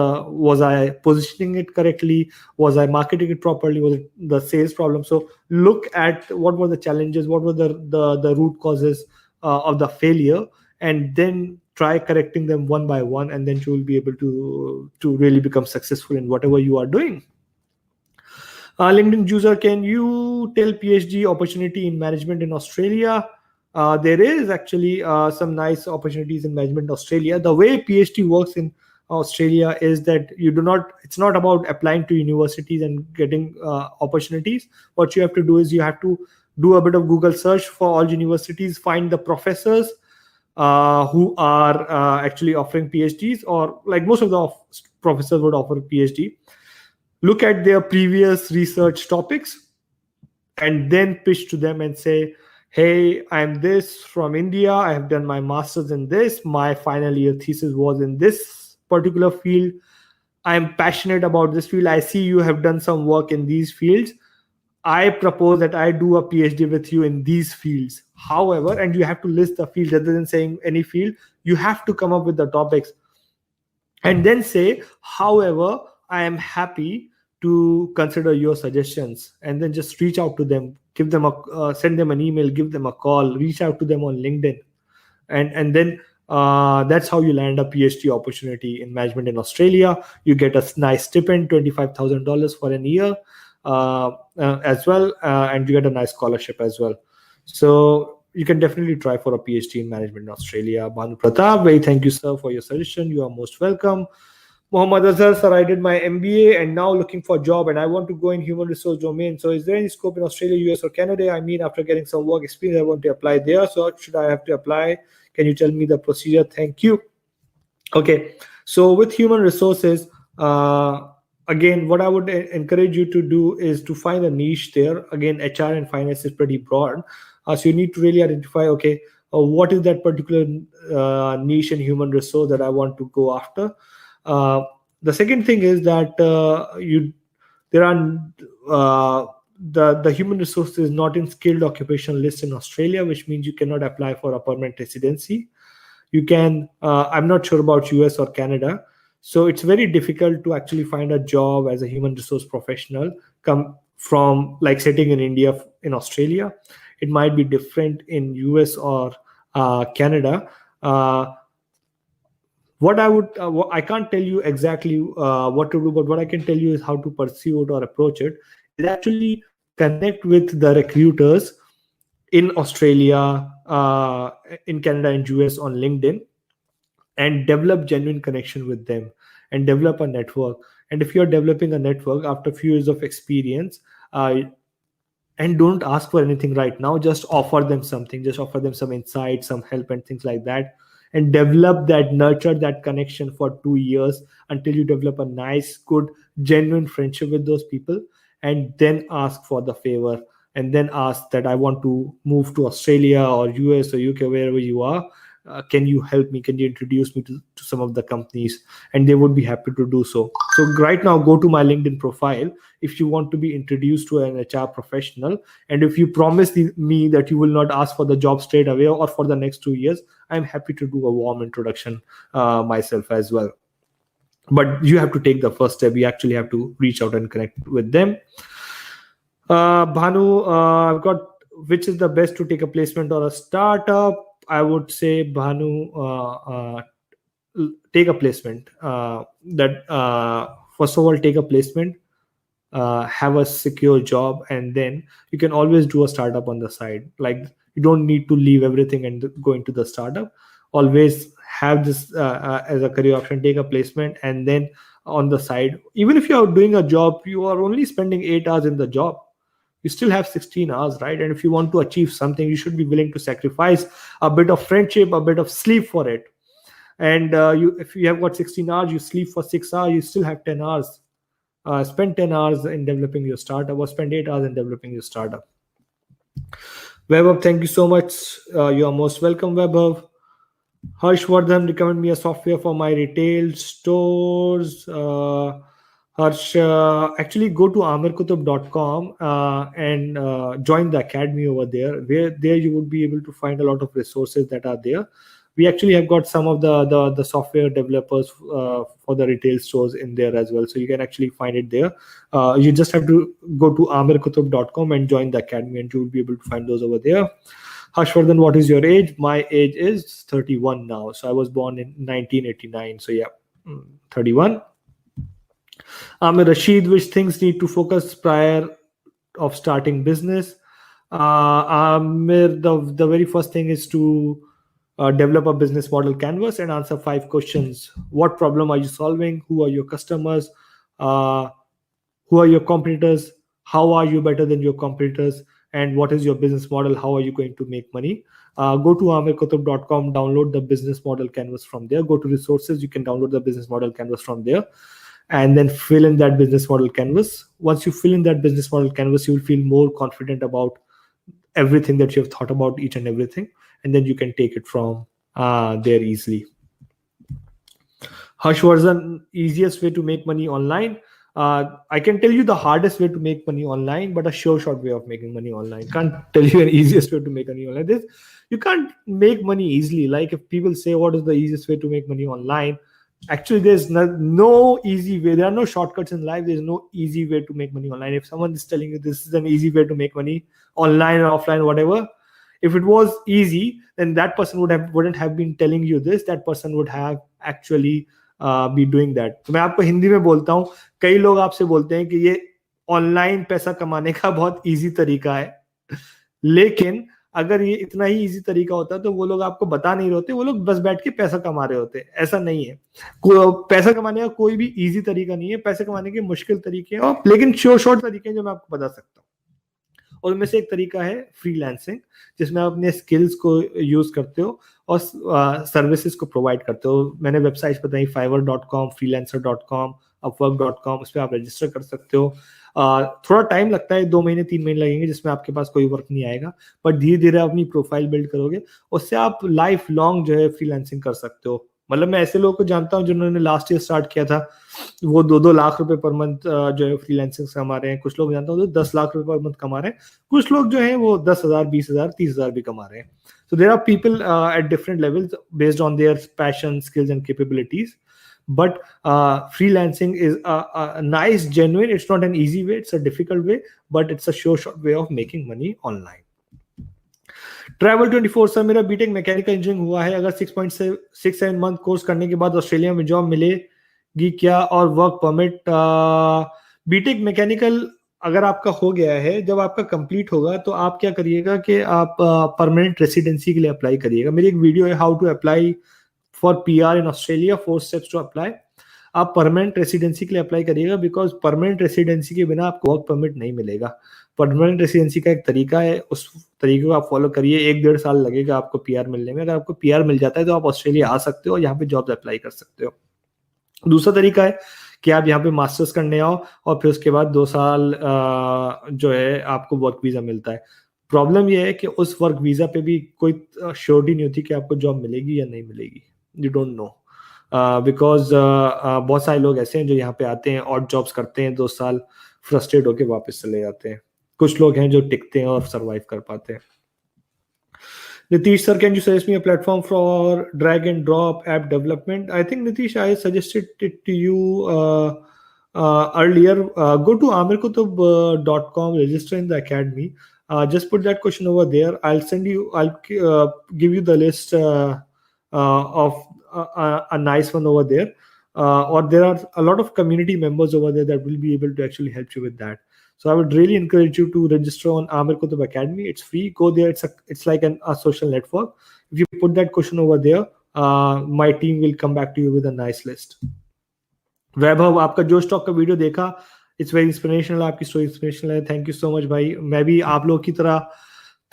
I positioning it correctly? Was I marketing it properly? Was it the sales problem? So look at what were the challenges, what were the root causes, of the failure, and then try correcting them one by one, and then you will be able to really become successful in whatever you are doing. LinkedIn user, can you tell PhD opportunity in management in Australia? There is actually some nice opportunities in management in Australia. The way PhD works in Australia is that it's not about applying to universities and getting opportunities. What you have to do is you have to do a bit of Google search for all universities, find the professors who are actually offering PhDs, or like most of the professors would offer PhD. Look at their previous research topics and then pitch to them and say, hey, I'm this from India. I have done my master's in this. My final year thesis was in this particular field. I'm passionate about this field. I see you have done some work in these fields. I propose that I do a PhD with you in these fields. However, and you have to list the field rather than saying any field. You have to come up with the topics and then say, however, I am happy to consider your suggestions, and then just reach out to them, give them send them an email, give them a call, reach out to them on LinkedIn, and then that's how you land a PhD opportunity in management in Australia. You get a nice stipend, $25,000 for a year as well, and you get a nice scholarship as well. So you can definitely try for a PhD in management in Australia. Bhanu Pratap, thank you, sir, for your suggestion. You are most welcome. Mohammad Azhar, sir, I did my MBA and now looking for a job, and I want to go in human resource domain. So is there any scope in Australia, US, or Canada? I mean, after getting some work experience, I want to apply there. So should I have to apply? Can you tell me the procedure? Thank you. Okay. So with human resources, again, what I would encourage you to do is to find a niche there. Again, HR and finance is pretty broad. So you need to really identify, okay, what is that particular niche in human resource that I want to go after? The second thing is that the human resource is not in skilled occupation list in Australia, which means you cannot apply for a permanent residency. You can, I'm not sure about US or Canada. So it's very difficult to actually find a job as a human resource professional come from like sitting in India in Australia. It might be different in US or Canada. What I can't tell you exactly what to do, but what I can tell you is how to pursue it or approach it is actually connect with the recruiters in Australia, in Canada, and US on LinkedIn, and develop genuine connection with them and develop a network. And if you're developing a network after a few years of experience, and don't ask for anything right now, just offer them something, just offer them some insight, some help and things like that, and develop that, nurture that connection for 2 years until you develop a nice, good, genuine friendship with those people, and then ask for the favor, and then ask that I want to move to Australia or US or UK, wherever you are. Can you help me? Can you introduce me to some of the companies? And they would be happy to do so. So right now, go to my LinkedIn profile if you want to be introduced to an HR professional. And if you promise me that you will not ask for the job straight away or for the next 2 years, I'm happy to do a warm introduction myself as well. But you have to take the first step. You actually have to reach out and connect with them. Bhanu, I've got, which is the best to take a placement or a startup? I would say, Bhanu, take a placement. First of all, take a placement, have a secure job, and then you can always do a startup on the side. Like, you don't need to leave everything and go into the startup. Always have this as a career option. Take a placement, and then on the side, even if you are doing a job, you are only spending 8 hours in the job. You still have 16 hours, right? And if you want to achieve something, you should be willing to sacrifice a bit of friendship, a bit of sleep for it. And if you have got 16 hours, you sleep for 6 hours, you still have 10 hours. Spend 10 hours in developing your startup, or spend 8 hours in developing your startup. Vaibhav, thank you so much. You are most welcome, Vaibhav. Harshvardhan, recommend me a software for my retail stores. Harsh, actually go to aamirqutub.com and join the academy over there. There you would be able to find a lot of resources that are there. We actually have got some of the software developers for the retail stores in there as well. So you can actually find it there. You just have to go to aamirqutub.com and join the academy, and you will be able to find those over there. Harshvardhan, what is your age? My age is 31 now. So I was born in 1989. So yeah, 31. Amir Rashid, which things need to focus prior of starting business? Amir, the very first thing is to develop a business model canvas and answer 5 questions. What problem are you solving? Who are your customers? Uh, who are your competitors? How are you better than your competitors? And what is your business model? How are you going to make money? Go to aamirqutub.com, download the business model canvas from there. Go to resources, you can download the business model canvas from there, and then fill in that business model canvas. Once you fill in that business model canvas, you will feel more confident about everything that you have thought about, each and everything, and then you can take it from there easily. Harshvardhan, easiest way to make money online. I can tell you the hardest way to make money online, but a sure short way of making money online. Can't tell you an easiest way to make money online. You can't make money easily. Like if people say, what is the easiest way to make money online? Actually, there's no easy way. There are no shortcuts in life. There's no easy way to make money online. If someone is telling you this is an easy way to make money online or offline, whatever, if it was easy, then that person wouldn't have been telling you this. That person would have actually be doing that. तो मैं आपको हिंदी में बोलता हूँ, कई लोग आपसे बोलते हैं कि ये ऑनलाइन पैसा कमाने का बहुत इजी तरीका है, लेकिन अगर ये इतना ही इजी तरीका होता तो वो लोग आपको बता नहीं रहे होते, वो लोग बस बैठ के पैसा कमा रहे होते. ऐसा नहीं है. पैसा कमाने का कोई भी इजी तरीका नहीं है. पैसे कमाने के मुश्किल तरीके हैं, लेकिन शॉर्ट तरीके हैं जो मैं आपको बता सकता हूँ. और उनमें से एक तरीका है फ्रीलांसिंग, जिसमें आप अपने स्किल्स को यूज करते हो और सर्विसेज को प्रोवाइड करते हो. मैंने वेबसाइट्स बताई, fiverr.com, freelancer.com, upwork.com, उस पर आप रजिस्टर कर सकते हो. थोड़ा टाइम लगता है, 2 महीने 3 महीने लगेंगे, जिसमें आपके पास कोई वर्क नहीं आएगा, बट धीरे धीरे अपनी प्रोफाइल बिल्ड करोगे, उससे आप लाइफ लॉन्ग जो है फ्रीलांसिंग कर सकते हो. मतलब मैं ऐसे लोगों को जानता हूँ जिन्होंने लास्ट ईयर स्टार्ट किया था, वो 2-2 लाख रुपए पर मंथ जो है फ्रीलांसिंग से कमा रहे हैं. कुछ लोग जानता हूँ 10 लाख रुपए पर मंथ कमा रहे हैं. कुछ लोग जो है वो 10,000, 20,000, 30,000 भी कमा रहे हैं. So there are people at different levels based on their passion, skills and capabilities. But freelancing is a nice, genuine. It's not an easy way. It's a difficult way, but it's a short way of making money online. Travel 24 sir, मेरा BTech mechanical engineering हुआ है. अगर 6.67 month course करने के बाद Australia में job मिलेगी क्या, और वर्क परमिट? बीटेक मैकेनिकल अगर आपका हो गया है, जब आपका कंप्लीट होगा तो आप क्या करिएगा कि आप परमानेंट रेसिडेंसी के लिए अप्लाई करिएगा. मेरी एक वीडियो है, how to apply for PR in Australia, 4 steps to apply. आप परमानेंट रेसिडेंसी के लिए अप्लाई करिएगा, बिकॉज परमानेंट रेसिडेंसी के बिना आपको वर्क परमिट नहीं मिलेगा. परमानेंट रेसिडेंसी का एक तरीका है, उस तरीके को आप फॉलो करिए. 1-1.5 साल लगेगा आपको पीआर मिलने में. अगर आपको पीआर मिल जाता है तो आप ऑस्ट्रेलिया आ सकते हो और यहाँ पे जॉब अप्लाई कर सकते हो. दूसरा तरीका है कि आप यहाँ पे मास्टर्स करने आओ और फिर उसके बाद 2 साल जो है आपको वर्क वीजा मिलता है. प्रॉब्लम यह है कि उस वर्क वीजा पे भी कोई श्योरिटी नहीं होती कि आपको जॉब मिलेगी या नहीं मिलेगी. यू डोंट नो, बिकॉज बहुत सारे लोग ऐसे हैं जो यहाँ पे आते हैं, ऑड जॉब्स करते हैं, 2 साल फ्रस्ट्रेट होके वापस चले जाते हैं. कुछ लोग हैं जो टिकते हैं और सर्वाइव कर पाते हैं. Nitish sir, can you suggest me a platform for drag and drop app development? I think Nitish, I suggested it to you earlier. Go to aamirqutub.com, register in the academy. Just put that question over there. I'll give you the list of a nice one over there. Or there are a lot of community members over there that will be able to actually help you with that. So I would really encourage you to register on Aamir Qutub Academy. It's free. Go there. It's like a social network. If you put that question over there, my team will come back to you with a nice list. वैभव, आपका जो stock का video देखा, it's very inspirational. आपकी story inspirational है. Thank you so much भाई. मैं भी आप लोग की तरह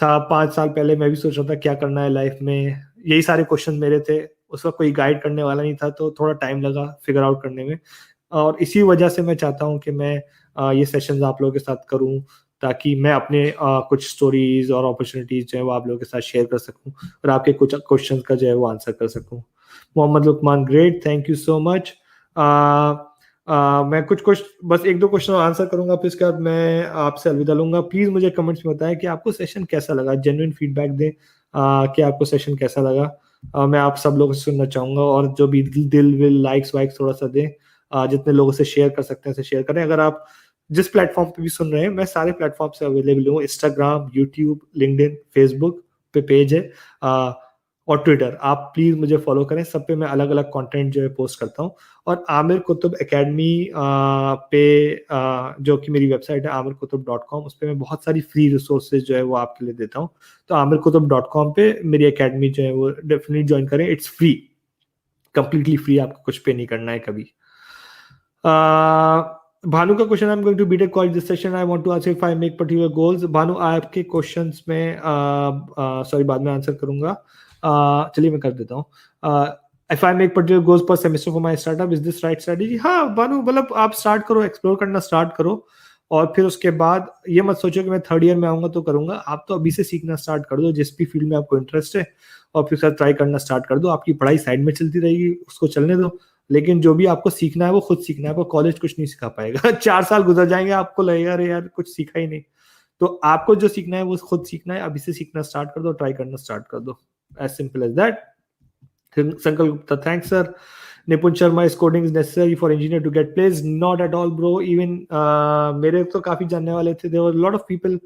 था. 5 साल पहले मैं भी सोच रहा था क्या करना है लाइफ में. यही सारे क्वेश्चन मेरे थे. उस वक्त कोई गाइड करने वाला नहीं था, तो थोड़ा टाइम लगा फिगर आउट करने में. और इसी वजह से मैं चाहता हूँ कि मैं ये सेशंस आप लोगों के साथ करूं, ताकि मैं अपने कुछ स्टोरीज और अपॉर्चुनिटीज जो है वो आप लोगों के साथ शेयर कर सकूं और आपके कुछ क्वेश्चन का जो है वो आंसर कर सकूं. Mohammad Luqman, great, thank you so much. मैं कुछ बस 1-2 क्वेश्चन आंसर करूंगा, फिर इसके बाद मैं आपसे अलविदा लूंगा. प्लीज मुझे कमेंट्स में बताएं कि आपको सेशन कैसा लगा. जेन्युइन फीडबैक दें कि आपको सेशन कैसा लगा. मैं आप सब लोगों से सुनना चाहूंगा, और जो भी दिल विल लाइक्स वाइक्स थोड़ा सा दें. जितने लोगों से शेयर कर सकते हैं से शेयर करें. अगर आप जिस प्लेटफॉर्म पे भी सुन रहे हैं, मैं सारे प्लेटफॉर्म से अवेलेबल हूँ. इंस्टाग्राम, यूट्यूब, लिंक्डइन, फेसबुक, पे पेज है और ट्विटर, आप प्लीज मुझे फॉलो करें, सब पे मैं अलग अलग कंटेंट जो है पोस्ट करता हूँ। और आमिर कुतुब एकेडमी पे जो कि मेरी वेबसाइट है amirkutub.com, उस पर मैं बहुत सारी फ्री रिसोर्सेज जो है वो आपके लिए देता हूँ। तो amirkutub.com पे मेरी एकेडमी जो है वो डेफिनेटली ज्वाइन करें, इट्स फ्री, कंप्लीटली फ्री, आपको कुछ पे नहीं करना है कभी। भानु का question, I am going to BTech college this session, I want to ask if I make particular goals. Bhanu, आपके क्वेश्चंस में सॉरी बाद में आंसर करूंगा, चलिए मैं कर देता हूँ। If I make particular goals per semester for my startup, is this right strategy? हाँ भानु, मतलब आप स्टार्ट करो, एक्सप्लोर करना स्टार्ट करो, और फिर उसके बाद ये मत सोचो कि मैं थर्ड ईयर में आऊंगा तो करूंगा। आप तो अभी से सीखना स्टार्ट कर दो, जिस भी फील्ड में आपको इंटरेस्ट है, और फिर सर ट्राई करना स्टार्ट कर दो। आपकी पढ़ाई साइड में चलती रहेगी, उसको चलने दो, लेकिन जो भी आपको सीखना है वो खुद सीखना है, आपको कॉलेज कुछ नहीं सिखा पाएगा। 4 साल गुजर जाएंगे, आपको लगेगा अरे यार कुछ सीखा ही नहीं। तो आपको जो सीखना है वो खुद सीखना है, अभी से सीखना स्टार्ट कर दो, ट्राई करना स्टार्ट कर दो, एज सिंपल एज दैट। संकल्प Gupta, thanks sir. Nipun Sharma, is coding is necessary for engineer to get place? Not at all bro, even मेरे तो काफी जानने वाले थे, there were lot of people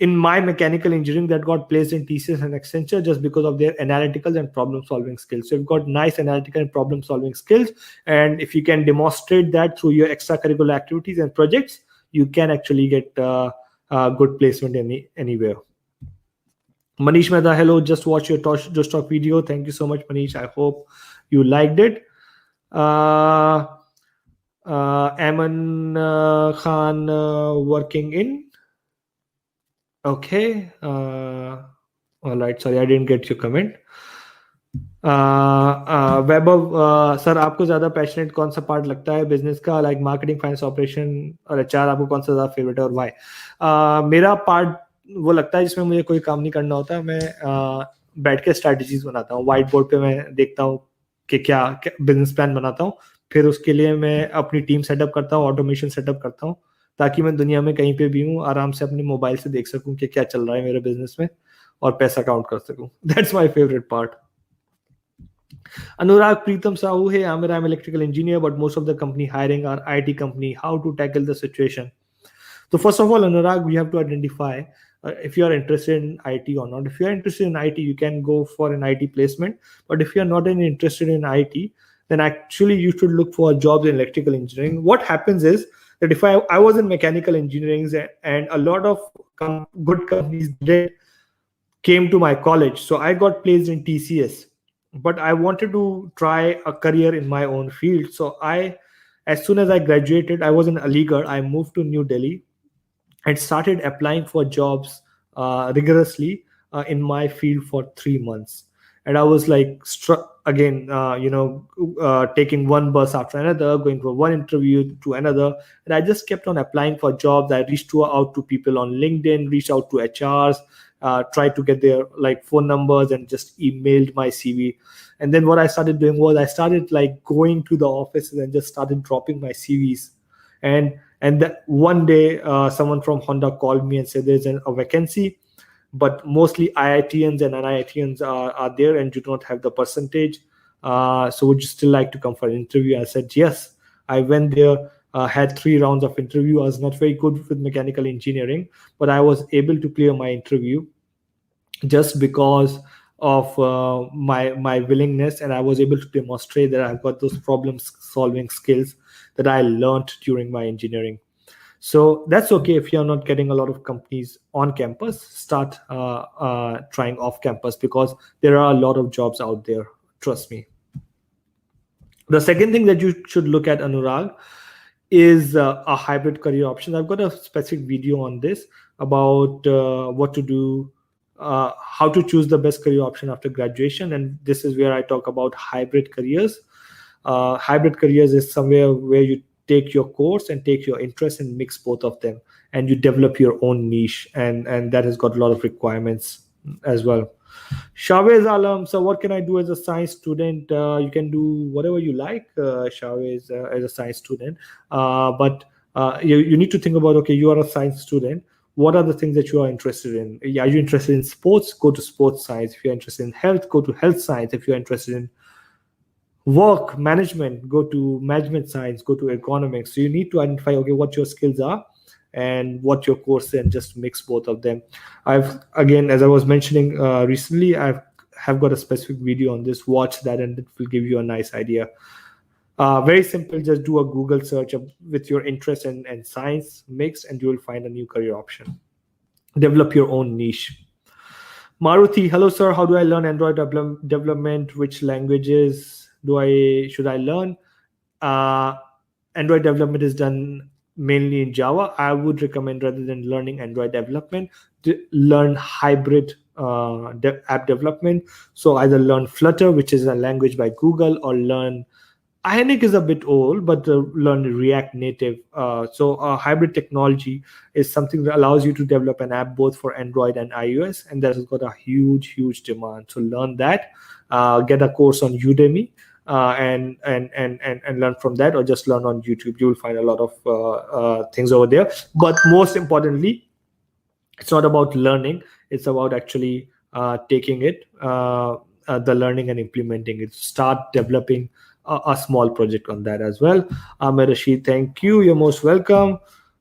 in my mechanical engineering that got placed in TCS and Accenture just because of their analytical and problem solving skills. So you've got nice analytical and problem solving skills, and if you can demonstrate that through your extracurricular activities and projects, you can actually get good placement anywhere. Manish Mehta, hello, just watch your Just Talk video. Thank you so much, Manish. I hope you liked it. Aman Khan, working in. Okay. All right. Sorry, I didn't get your comment. Vaibhav, sir आपको ज्यादा passionate कौन सा part लगता है business का, like marketing, finance, operation और HR, आपको कौन सा ज्यादा फेवरेट है और व्हाई? मेरा पार्ट वो लगता है जिसमें मुझे कोई काम नहीं करना होता, मैं बैठ के स्ट्रैटेजीज बनाता हूँ, व्हाइट बोर्ड पे मैं देखता हूँ कि क्या बिजनेस प्लान बनाता हूँ, फिर उसके लिए मैं अपनी टीम सेटअप करता हूँ, ऑटोमेशन सेटअप करता हूँ, ताकि मैं दुनिया में कहीं पे भी हूँ आराम से अपने मोबाइल से देख सकूँ कि क्या चल रहा है मेरे बिजनेस में और पैसा काउंट कर सकूँ। That's my favourite part. Anurag Preetham Sahu, hey Aamir, I'm electrical engineer, but most of the company hiring are IT company. How to tackle the situation? So first of all, Anurag, we have to identify if you are interested in IT or not. If you are interested in IT, you can go for an IT placement. But if you are not interested in IT, then actually you should look for jobs in electrical engineering. What happens is that if I was in mechanical engineering and a lot of good companies came to my college, so I got placed in TCS. But I wanted to try a career in my own field. So as soon as I graduated, I was in Aligarh. I moved to New Delhi and started applying for jobs rigorously in my field for 3 months. And I was like again, taking one bus after another, going from one interview to another. And I just kept on applying for jobs. I reached out to people on LinkedIn, reached out to HRs, tried to get their phone numbers and just emailed my CV. And then what I started doing was I started going to the offices and just started dropping my CVs. And one day someone from Honda called me and said there's a vacancy, but mostly IITians and NIITians are there and you don't have the percentage. So would you still like to come for an interview? I said yes. I went there. Had 3 rounds of interview. I was not very good with mechanical engineering, but I was able to clear my interview just because of my willingness, and I was able to demonstrate that I've got those problem solving skills that I learned during my engineering. So that's okay if you're not getting a lot of companies on campus. Start trying off campus because there are a lot of jobs out there. Trust me. The second thing that you should look at, Anurag, is a hybrid career option. I've got a specific video on this about what to do, how to choose the best career option after graduation. And this is where I talk about hybrid careers. Hybrid careers is somewhere where you take your course and take your interest and mix both of them, and you develop your own niche. And that has got a lot of requirements as well. Shawez Alam, so what can I do as a science student? You can do whatever you like, Shawez, as a science student. But you need to think about, okay, you are a science student. What are the things that you are interested in? Are you interested in sports? Go to sports science. If you're interested in health, go to health science. If you're interested in work management, go to management science, go to economics. So you need to identify, okay, what your skills are and what your course is, and just mix both of them. Again, as I was mentioning recently, have got a specific video on this. Watch that and it will give you a nice idea. Very simple, just do a Google search with your interest and science mixed, and you will find a new career option. Develop your own niche. Maruti, hello sir, how do I learn Android development? Which languages should I learn? Android development is done mainly in Java. I would recommend, rather than learning Android development, to learn hybrid app development. So either learn Flutter, which is a language by Google, or learn Ionic is a bit old, but learn React Native. So hybrid technology is something that allows you to develop an app both for Android and iOS, and that has got a huge demand. So learn that. Get a course on Udemy and learn from that, or just learn on YouTube. You will find a lot of things over there. But most importantly, it's not about learning. It's about actually taking it, the learning, and implementing it. Start developing a small project on that as well. Aamir Rashid, thank you. You're most welcome.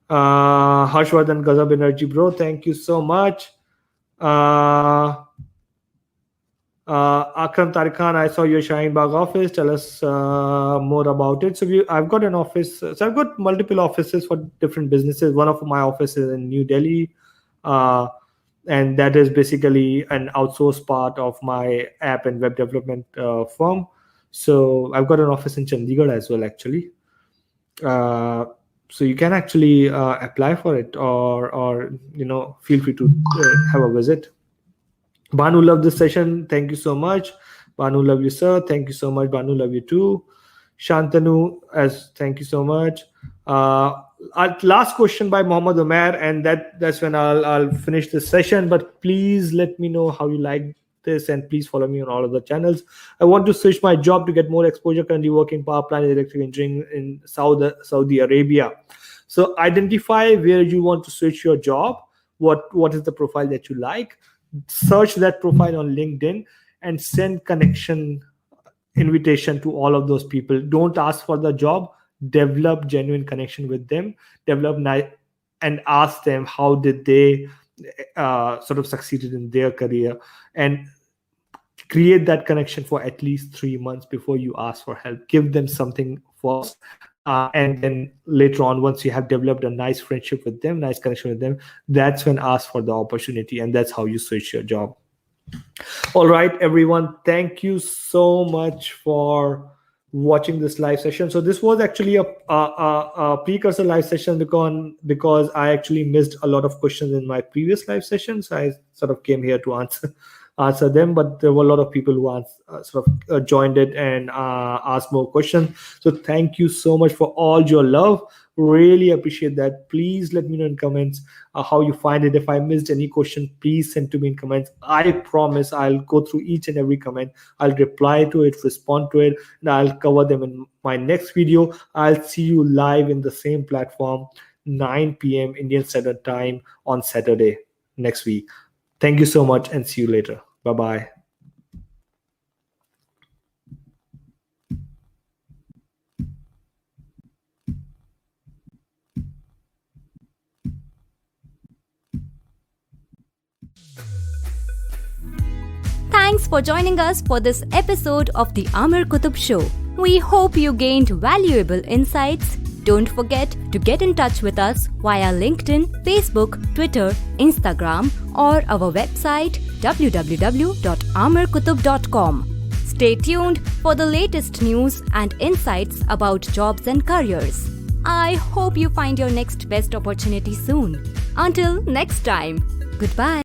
Harshvardhan Gazab Energy Bro, thank you so much. Akram Tariq Khan, I saw your Shaheen Bagh office. Tell us more about it. So I've got an office. So I've got multiple offices for different businesses. One of my offices in New Delhi. And that is basically an outsourced part of my app and web development firm. So I've got an office in Chandigarh as well, actually. So you can actually apply for it, or feel free to have a visit. Banu, love this session. Thank you so much. Banu, love you, sir. Thank you so much. Banu, love you too. Shantanu, thank you so much. Last question by Mohammad Umair, and that's when I'll finish this session. But please let me know how you like this, and please follow me on all of the channels. I want to switch my job to get more exposure. Currently working power plant electrical engineering in Saudi Arabia. So identify where you want to switch your job. What is the profile that you like? Search that profile on LinkedIn and send connection invitation to all of those people. Don't ask for the job. Develop genuine connection with them. And ask them how did they sort of succeeded in their career, and create that connection for at least 3 months before you ask for help. Give them something first, and then later on, once you have developed a nice friendship with them, nice connection with them, that's when ask for the opportunity, and that's how you switch your job. All right, everyone, thank you so much for watching this live session. So this was actually a precursor live session because I actually missed a lot of questions in my previous live sessions. I sort of came here to answer them, but there were a lot of people who joined it and asked more questions. So thank you so much for all your love. Really appreciate that. Please let me know in comments how you find it. If I missed any question, please send to me in comments. I promise I'll go through each and every comment. I'll reply to it, respond to it, and I'll cover them in my next video. I'll see you live in the same platform, 9 p.m. Indian Standard Time on Saturday next week. Thank you so much, and see you later. Bye-bye. Thanks for joining us for this episode of the Aamir Qutub Show. We hope you gained valuable insights. Don't forget to get in touch with us via LinkedIn, Facebook, Twitter, Instagram, or our website www.aamirqutub.com. Stay tuned for the latest news and insights about jobs and careers. I hope you find your next best opportunity soon. Until next time, goodbye.